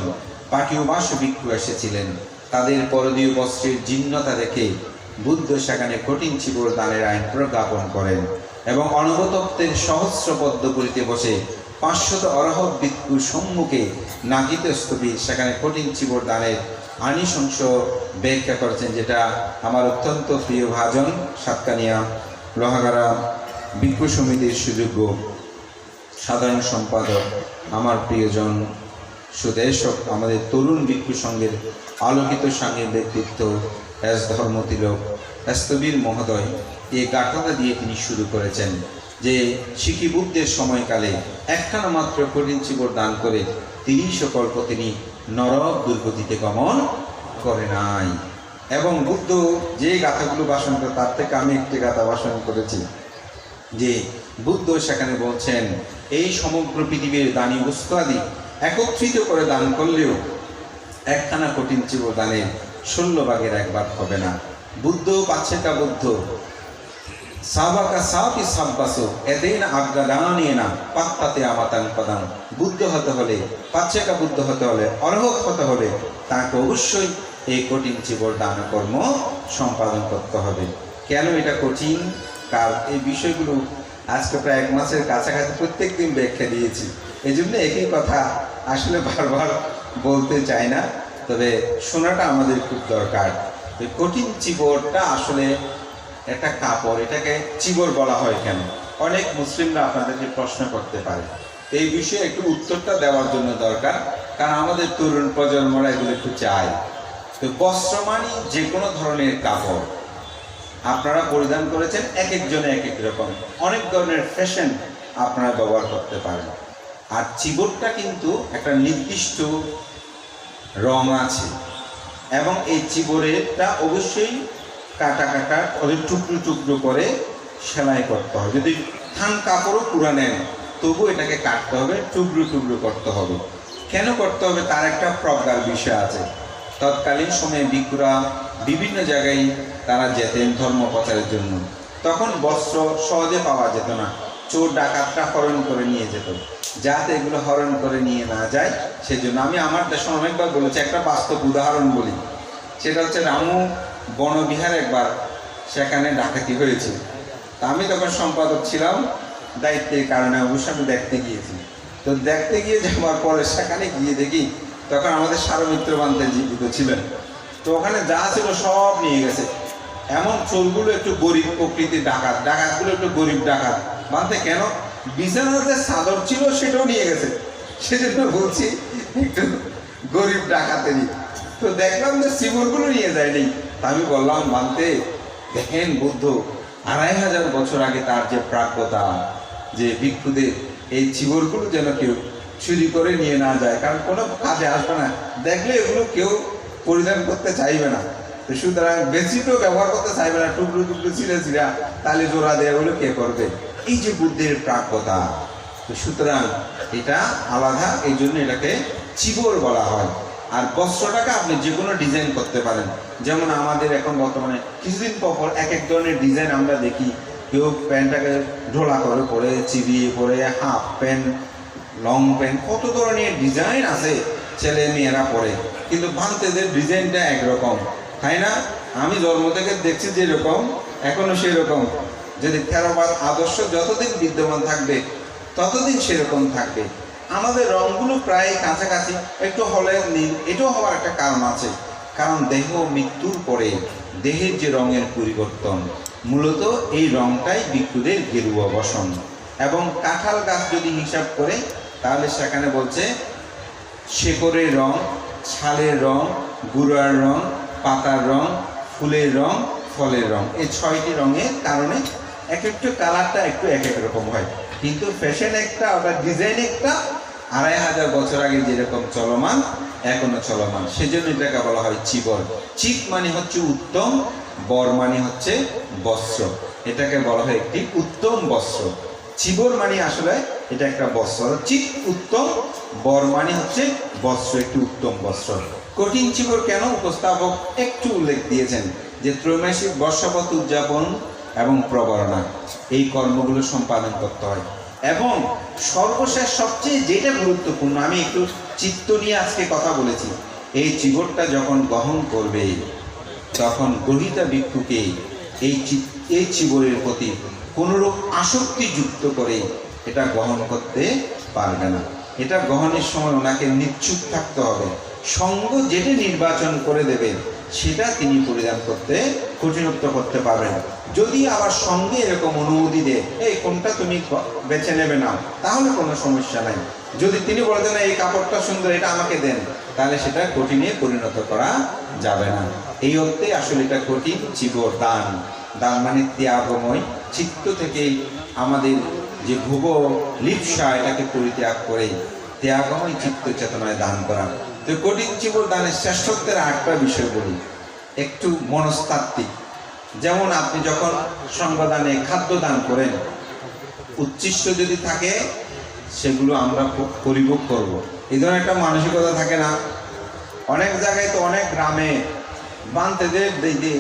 [SPEAKER 1] পাটীয়বাস ভিক্ষু এসেছিলেন। তাদের পরদীয় বস্ত্রের জীর্ণতা দেখে বুদ্ধ সেখানে কঠিন চিবর দানের আইন প্রজ্ঞাপন করেন এবং অনবতত্ত্বের সহস্রবদ্ধ করিতে বসে 500 অরহত ভিক্ষুর সম্মুখে নাগিত স্থবির সেখানে কঠিন চিবর দানের আনিশংস ব্যাখ্যা করেছেন, যেটা আমার অত্যন্ত প্রিয় ভাজন সাতকানিয়া লোহাগাড়া ভিক্ষু সমিতির সুযোগ্য সাধারণ সম্পাদক, আমার প্রিয়জন সুদেশক আমাদের তরুণ ভিক্ষু সঙ্গের আলোকিত সঙ্গের ব্যক্তিত্ব এস ধর্মতিলক স্থবির মহোদয় এই গাঁথাটা দিয়ে তিনি শুরু করেছেন যে শিখি বুদ্ধের সময়কালে একখানা মাত্র কঠিন চিবর দান করে 30 কল্প তিনি নরক দুর্গতিতে গমন করে নাই। এবং বুদ্ধ যে গাথাগুলো ভাষণ করে তার থেকে আমি একটি গাথা ভাষণ করেছি যে বুদ্ধ সেখানে বলছেন এই সমগ্র পৃথিবীর দানি বস্তু আদি একত্রিত করে দান করলেও একখানা কঠিন চিবর দানের 16 ভাগের 1 ভাগ হবে না। বুদ্ধ পাচ্ছেটা বুদ্ধ সাবাকা সাপি সাব্বাসো এদেন আজ্ঞাদানিয়ে না পাত্তাতে আমাতাং পদাং। বুদ্ধ হতে হলে পাচ্ছেটা বুদ্ধ হতে হলে অর্হত হতে হলে তাকে অবশ্যই এই কঠিন চিবর দান কর্ম সম্পাদন করতে হবে। কেন এটা কঠিন? কারণ এই বিষয়গুলো আজকে প্রায় 1 মাসের কাছাকাছি প্রত্যেক দিন ব্যাখ্যা দিয়েছি, এই জন্য একই কথা আসলে বারবার বলতে চাই না, তবে শোনাটা আমাদের খুব দরকার। এই কঠিন চিবরটা আসলে একটা কাপড়, এটাকে চিবর বলা হয় কেন? অনেক মুসলিমরা আপনাদেরকে প্রশ্ন করতে পারে, এই বিষয়ে একটু উত্তরটা দেওয়ার জন্য দরকার, কারণ আমাদের তরুণ প্রজন্মরা এগুলো একটু চায়। তো বস্ত্র মানে যে কোনো ধরনের কাপড় আপনারা পরিধান করেছেন, এক একজনে এক এক রকম, অনেক ধরনের ফ্যাশন আপনারা ব্যবহার করতে পারেন। আর চিবরটা কিন্তু একটা নির্দিষ্ট রং আছে এবং এই চিবরেরটা অবশ্যই কাটা কাটা ওদের টুকরো টুকরো করে সেলাই করতে হবে। যদি থান কাপড়ও পুরা নেন তবু এটাকে কাটতে হবে, টুকরো টুকরো করতে হবে। কেন করতে হবে তার একটা প্রজ্ঞার বিষয় আছে। তৎকালীন সময়ে ভিক্ষুরা বিভিন্ন জায়গায় তারা যেতেন ধর্ম প্রচারের জন্য, তখন বস্ত্র সহজে পাওয়া যেত না, চোর ডাকাতরা হরণ করে নিয়ে যেত। যাতে এগুলো হরণ করে নিয়ে না যায় সেজন্য আমি আমার দেশে অনেকবার বলেছি, একটা বাস্তব উদাহরণ বলি, সেটা হচ্ছে রামু বনবিহার একবার সেখানে ডাকাতি হয়েছে। তা আমি তখন সম্পাদক ছিলাম, দায়িত্বের কারণে অবশ্য আমি দেখতে গিয়েছি। তো দেখতে গিয়ে যাওয়ার পরে সেখানে গিয়ে দেখি তখন আমাদের সারমিত্র বান্তে জীবিত ছিলেন। তো ওখানে যা ছিল সব নিয়ে গেছে। এমন চোরগুলো একটু গরিব প্রকৃতির ডাকাত, ডাকাতগুলো একটু গরিব ডাকাত। বান্তে কেন? বিছানার যে চাদর ছিল সেটাও নিয়ে গেছে, সেজন্য বলছি একটু গরিব ডাকাতেরই। তো দেখলাম যে চিবরগুলো নিয়ে যায়নি। তা আমি বললাম, বান্তে দেখেন বুদ্ধ 2500 বছর আগে তার যে প্রাজ্ঞতা, যে ভিক্ষুদের এই চিবরগুলো যেন কেউ চুরি করে নিয়ে না যায়, কারণ কোনো কাজে আসবে না, দেখলে এগুলো কেউ পরিধান করতে চাইবে না। তো সুতরাং বেশি তো ব্যবহার করতে চাইবে না, টুকরো টুকরো ছিঁড়ে ছিঁড়া তাহলে জোড়া দেওয়া হলো কে করবে? এই যে বুদ্ধের প্রাজ্ঞতা, তো সুতরাং এটা আলাদা, এই জন্য এটাকে চিবর বলা হয়। আর বস্ত্রটাকে আপনি যে কোনো ডিজাইন করতে পারেন। যেমন আমাদের এখন বর্তমানে কিছুদিন পর এক এক ধরনের ডিজাইন আমরা দেখি। কেউ প্যান্টটাকে ঢোলা করে পরে, চিবিয়ে পরে, হাফ প্যান্ট, লং প্যান্ট, কত ধরনের ডিজাইন আছে ছেলে মেয়েরা পরে, কিন্তু ভান্তেদের ডিজাইনটা একরকম, তাই না? আমি জন্ম থেকে দেখছি যেরকম এখনো সেরকম। যদি থেরোবাদ আদর্শ যতদিন বিদ্যমান থাকবে ততদিন সেরকম থাকবে। আমাদের রঙগুলো প্রায় কাছাকাছি, একটু হলে নীল, এটাও হওয়ার একটা কারণ আছে। কারণ দেহ মৃত্যুর পরে দেহের যে রঙের পরিবর্তন, মূলত এই রঙটাই ভিক্ষুদের গেরুয়া বসন। এবং কাঁঠাল গাছ যদি হিসাব করে তাহলে সেখানে বলছে শেকড়ের রং, ছালের রং, গুঁড়ার রং, পাতার রং, ফুলের রং, ফলের রং, এই 6টি রঙের কারণে এক একটু কালারটা একটু এক এক রকম হয়। কিন্তু ফ্যাশন একটা, ওটা ডিজাইন একটা, 2500 বছর আগে যেরকম চলমান এখনো চলমান, সেজন্য এটাকে বলা হয় চিবর। চিক মানে হচ্ছে উত্তম, বর মানে হচ্ছে বস্ত্র, এটাকে বলা হয় একটি উত্তম বস্ত্র। চিবর মানে আসলে এটা একটা বস্ত্র, চিক উত্তম, বর মানে হচ্ছে বস্ত্র, একটি উত্তম বস্ত্র। কঠিন চিবর কেন? উপস্থাপক একটু উল্লেখ দিয়েছেন যে ত্রৈমাসিক বর্ষপথ উদযাপন এবং প্রবরণা, এই কর্মগুলো সম্পাদন করতে হয়। এবং সর্বশেষ সবচেয়ে যেটা গুরুত্বপূর্ণ, আমি একটু চিত্ত নিয়ে আজকে কথা বলেছি, এই চিবরটা যখন গ্রহণ করবে তখন গ্রহীতা ভিক্ষুকে এই চিবরের প্রতি কোনোরূপ আসক্তি যুক্ত করে এটা গ্রহণ করতে পারবে না। এটা গ্রহণের সময় ওনাকে নিশ্চুপ থাকতে হবে। সঙ্গ যেটা নির্বাচন করে দেবে সেটা তিনি পরিধান করতে কঠিনত্ব করতে পারবেন। যদি আবার সঙ্গে এরকম অনুমতি দেয় এই কোনটা তুমি বেছে নেবে না, তাহলে কোনো সমস্যা নাই। যদি তিনি বলেন না এই কাপড়টা সুন্দর, এটা আমাকে দেন, তাহলে সেটা কঠিনে পরিণত করা যাবে না। এই অর্থে আসলে এটা কঠিন চিবর দান। দান মানে ত্যাগময়, চিত্ত থেকে আমাদের যে ভুব লিপ্সা এটাকে পরিত্যাগ করে ত্যাগময় চিত্ত চেতনায় দান করা। তো কঠিন চিবর দানের শ্রেষ্ঠত্বের আরেকটা বিষয় বলি, একটু মনস্তাত্ত্বিক। যেমন আপনি যখন সঙ্গদানে খাদ্য দান করেন, উচ্ছিষ্ট যদি থাকে সেগুলো আমরা পরিভোগ করব, এই ধরনের একটা মানসিকতা থাকে না? অনেক জায়গায় তো অনেক গ্রামে বানতেদের দিকে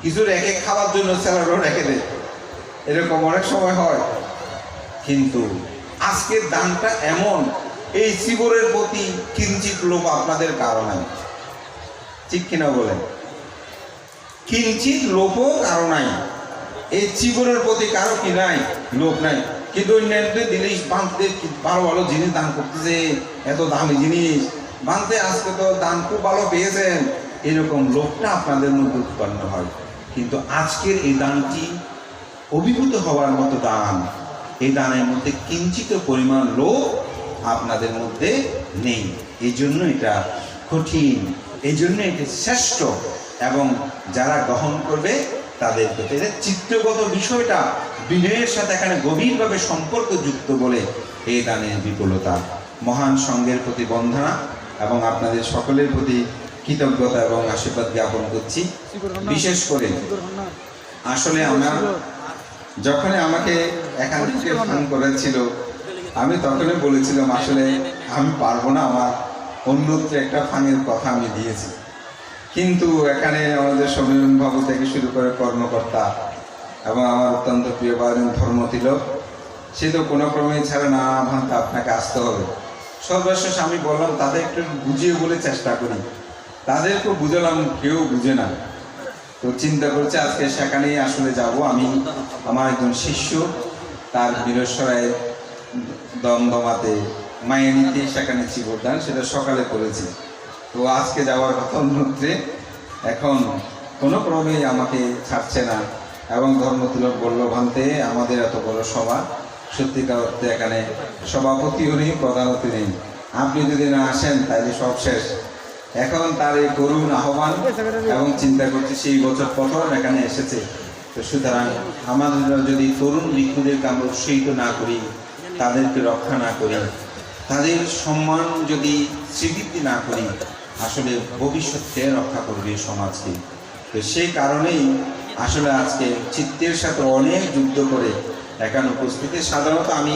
[SPEAKER 1] কিছু রেখে খাওয়ার জন্য স্যালাডও রেখে দেয়, এরকম অনেক সময় হয়। কিন্তু আজকের দানটা এমন, এই চিবরের প্রতি কিঞ্চিত লোভ আপনাদের কারো নাই, ঠিক কিনা বলেন? কিঞ্চিত লোভও কারো নাই, এই চিবরের প্রতি কারো কি নাই? লোভ নাই। কিন্তু অন্যান্য জিনিস বাঁধতে ভালো ভালো জিনিস দান করতেছে, এত দামি জিনিস বাঁধতে, আজকে তো দান খুব ভালো পেয়েছেন, এরকম লোভটা আপনাদের মধ্যে উৎপন্ন হয়। কিন্তু আজকের এই দানটি অভিভূত হওয়ার মতো দান, এই দানের মধ্যে কিঞ্চিত পরিমাণ লোভ আপনাদের মধ্যে নেই। এই জন্য এটা কঠিন, এই জন্য এটি শ্রেষ্ঠ, এবং যারা গ্রহণ করবে তাদের প্রতি চিত্তগত বিষয়টা বিনয়ের সাথে এখানে গভীরভাবে সম্পর্কযুক্ত বলে এই দানের বিপুলতা। মহান সঙ্গের প্রতি বন্দনা এবং আপনাদের সকলের প্রতি কৃতজ্ঞতা এবং আশীর্বাদ জ্ঞাপন করছি। বিশেষ করে আসলে আমার যখনই আমাকে এখান থেকে ফোন করেছিল, আমি তখনই বলেছিলাম আসলে আমি পারবো না, আমার অন্যত্র একটা ফানের কথা আমি দিয়েছি। কিন্তু এখানে আমাদের সমীরণ বাবু থেকে শুরু করে কর্মকর্তা এবং আমার অত্যন্ত প্রিয় বারেন ধর্মতিলক, সে তো কোনো ক্রমেই ছাড়া না, ভান্তা আপনাকে আসতে হবে। সর্বশেষ আমি বললাম তাদের একটু বুঝিয়ে বলে চেষ্টা করি, তাদেরকেও বুঝালাম, কেউ বুঝে না। তো চিন্তা করছে আজকে সেখানেই আসলে যাব। আমি আমার একজন শিষ্য, তার বীরেশ্বরায় দমদমাতে মায়ানিতে সেখানে চিবরদান, সেটা সকালে করেছি। তো আজকে যাওয়ার কথা অন্যত্রে, এখন কোনো ক্রমেই আমাকে ছাড়ছে না। এবং ধর্মতিলক বলল, ভান্তে আমাদের এত বড় সভা, সত্যিকার অর্থে এখানে সভাপতিও নেই, প্রধানতি নেই, আপনি যদি না আসেন তাহলে সব শেষ। এখন তার এই করুণ আহ্বান এবং চিন্তা করছি সেই বছর প্রথম এখানে এসেছে। তো সুতরাং আমাদের যদি তরুণ ভিক্ষুদেরকে আমরা উৎসাহিত না করি, তাদেরকে রক্ষা না করি, তাদের সম্মান যদি স্বীকৃতি না করি, আসলে ভবিষ্যৎকে রক্ষা করবে সমাজকে। তো সেই কারণেই আসলে আজকে চিত্তের সাথে অনেক যুদ্ধ করে এখানে উপস্থিতি। সাধারণত আমি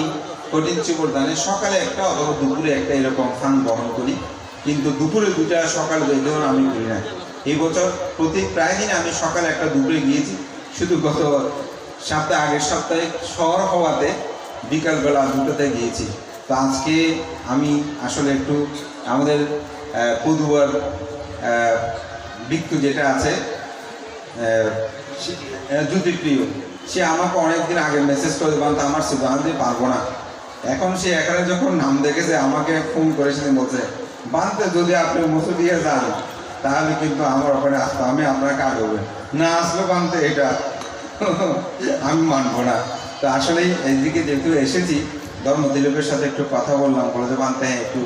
[SPEAKER 1] কঠিন চিবরদানে সকালে একটা অথবা দুপুরে একটা এরকম ফান বহন করি, কিন্তু দুপুরে দুটা সকালে দুই ধরনের আমি করি না। এই বছর প্রতি প্রায় দিন আমি সকালে একটা দুপুরে গিয়েছি, শুধু গত সপ্তাহে আগের সপ্তাহে শহর হওয়াতে বিকালবেলা দুটোতে গিয়েছি। তো আজকে আমি আসলে একটু আমাদের পদুয়ার ভিক্ষু যেটা আছে জ্যোতিপ্রিয়, সে আমাকে অনেকদিন আগে মেসেজ করে দেবেন, তো আমার সুবাহ দিয়ে পারবো না। এখন সে এখানে যখন নাম দেখেছে আমাকে ফোন করেছিলেন, বলছে বানতে যদি আপনি মুসু দিয়ে যান তাহলে কিন্তু আমার ওখানে আসতে, আমি আপনাকে আগে না আসলে বানতে এটা আমি মানবো না। তো আসলেই এইদিকে যেহেতু এসেছি, ধর্মতিলকের সাথে একটু কথা বললাম, বলে যে বানতে হ্যাঁ একটু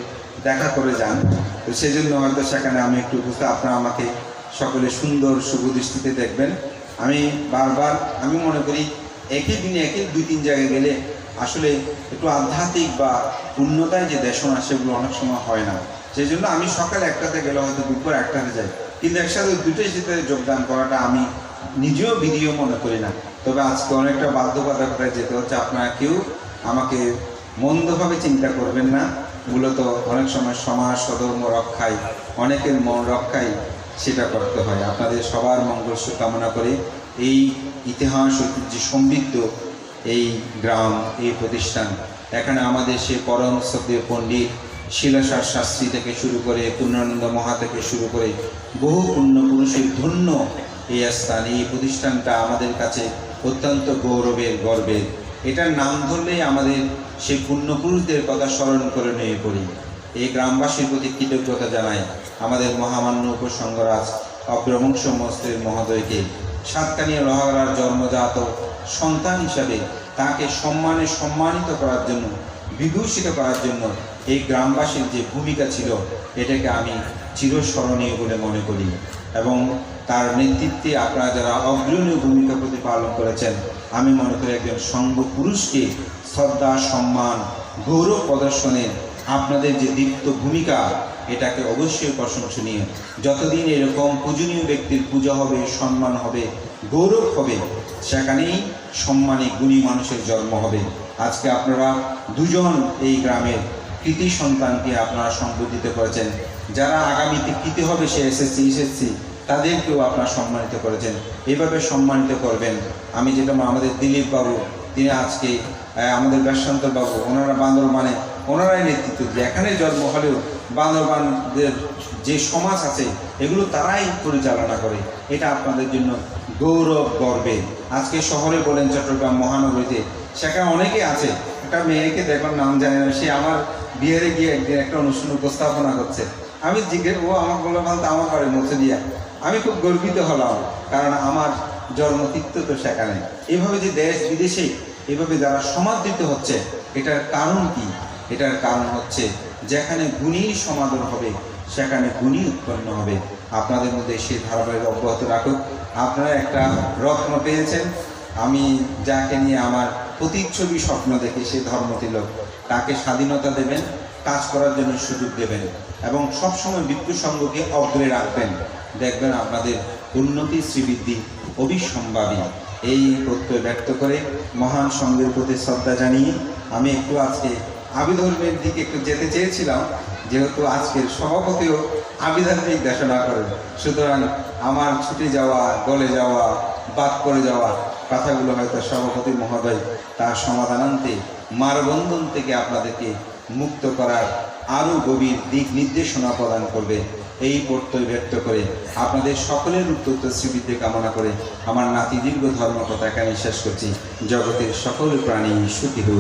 [SPEAKER 1] দেখা করে যান। তো সেই জন্য হয়তো সেখানে আমি একটু বুঝতে, আপনারা আমাকে সকলে সুন্দর শুভ দৃষ্টিতে দেখবেন। আমি বারবার আমি মনে করি একই দিনে একই দুই তিন জায়গায় গেলে আসলে একটু আধ্যাত্মিক বা উন্নতায় যে দেশনা সেগুলো অনেক সময় হয় না। সেই জন্য আমি সকালে একটাতে গেলে হয়তো দুপুর একটাতে যাই, কিন্তু একসাথে দুটোই সাথে যোগদান করাটা আমি নিজেও বিধিও মনে করি না। তবে আজকে অনেকটা বাধ্যবাধকতায় যেতে হচ্ছে। আপনারা কেউ আমাকে মন্দভাবে চিন্তা করবেন না। মূলত অনেক সময় সমাজ সধর্ম রক্ষায়, অনেকের মন রক্ষায় সেটা করতে হয়। আপনাদের সবার মঙ্গল কামনা করে এই ইতিহাস ঐতিহ্য সমৃদ্ধ এই গ্রাম, এই প্রতিষ্ঠান, এখানে আমাদের সে পরম শ্রদ্ধেয় পণ্ডিত শিলাসার শাস্ত্রী থেকে শুরু করে পূর্ণানন্দ মহা থেকে শুরু করে বহু পুণ্যপুরুষের ধন্য এই স্থান, এই প্রতিষ্ঠানটা আমাদের কাছে অত্যন্ত গৌরবের, গর্বের। এটার নাম ধরলেই আমাদের সেই পুণ্যপুরুষদের কথা স্মরণ করে নিয়ে পড়ি। এই গ্রামবাসীর প্রতি কৃতজ্ঞতা জানাই। আমাদের মহামান্য উপসংঘরাজ অগ্রবংশ মস্তের মহোদয়কে সাতকানিয়া লোহাগড়ার জন্মজাত সন্তান হিসাবে তাকে সম্মানিত করার জন্য, বিভূষিত করার জন্য এই গ্রামবাসীর যে ভূমিকা ছিল এটাকে আমি চিরস্মরণীয় বলে মনে করি। এবং তার নেতৃত্বে আপনারা যারা অগ্রণীয় ভূমিকা প্রতিপালন করেছেন, আমি মনে করি একজন সঙ্গ পুরুষকে শ্রদ্ধা, সম্মান, গৌরব প্রদর্শনে আপনাদের যে দীপ্ত ভূমিকা, এটাকে অবশ্যই প্রশংসনীয়। যতদিন এরকম পূজনীয় ব্যক্তির পূজা হবে, সম্মান হবে, গৌরব হবে, সেখানেই সম্মানী গুণী মানুষের জন্ম হবে। আজকে আপনারা দুজন এই গ্রামের কৃতি সন্তানকে আপনারা সম্বোধিত করেছেন। যারা আগামীতে কৃতি হবে, সে এসএসসি তাদেরকেও আপনারা সম্মানিত করেছেন। এভাবে সম্মানিত করবেন। আমি যেটা আমাদের দিলীপ বাবু, তিনি আজকে আমাদের বেশান্তর বাবু, ওনারা বান্দরবানে ওনারাই নেতৃত্ব দিয়ে, এখানে জন্ম হলেও বান্দরবানদের যে সমাজ আছে এগুলো তারাই পরিচালনা করে। এটা আপনাদের জন্য গৌরব, গর্বে। আজকে শহরে বলেন, চট্টগ্রাম মহানগরীতে, সেখানে অনেকে আছে। একটা মেয়েকে দেখলাম, নাম জানি না, সে আমার বিহারে গিয়ে একদিন একটা অনুষ্ঠান উপস্থাপনা করছে। আমি ও আমাকে বললো, বলতে আমার বাড়ি মুছে দিয়া। আমি খুব গর্বিত হলাম, কারণ আমার জন্মতীর্থ তো সেখানে। এভাবে যে দেশ বিদেশে এভাবে যারা সমাদৃত হচ্ছে, এটার কারণ কি? এটার কারণ হচ্ছে যেখানে গুণীর সমাদর হবে সেখানে গুণী উৎপন্ন হবে। আপনাদের মধ্যে সেই ধারাবাহিক অব্যাহত রাখুক। আপনারা একটা রত্ন পেয়েছেন। আমি যাকে নিয়ে আমার প্রতিচ্ছবি স্বপ্ন দেখি, সে ধর্মতিলক, তাকে স্বাধীনতা দেবেন, কাজ করার জন্য সুযোগ দেবেন এবং সবসময় মৃত্যু সঙ্গকে অগ্রে রাখবেন। দেখবেন আপনাদের উন্নতি, শ্রীবৃদ্ধি অবিসম্ভাবী। এই প্রত্যয় ব্যক্ত করে মহান সঙ্গের প্রতি শ্রদ্ধা জানিয়ে আমি একটু আজকে আবিধর্মের দিকে একটু যেতে চেয়েছিলাম, যেহেতু আজকের সভাপতিও আবিধার্মিক দেশনা করেন। সুতরাং আমার ছুটে যাওয়া, গলে যাওয়া, বাদ করে যাওয়া কথাগুলো হয়তো সভাপতি মহোদয় তার সমাধানান্তে মারবন্ধন থেকে আপনাদেরকে মুক্ত করার আরও গভীর দিক নির্দেশনা প্রদান করবে। এই প্রত্যয় ব্যক্ত করে আপনাদের সকলের উত্তর শ্রীবৃদ্ধি কামনা করে আমার নাতি দীর্ঘ ধর্মকথা এখানে শেষ করছি। জগতের সকল প্রাণী সুখী হোক।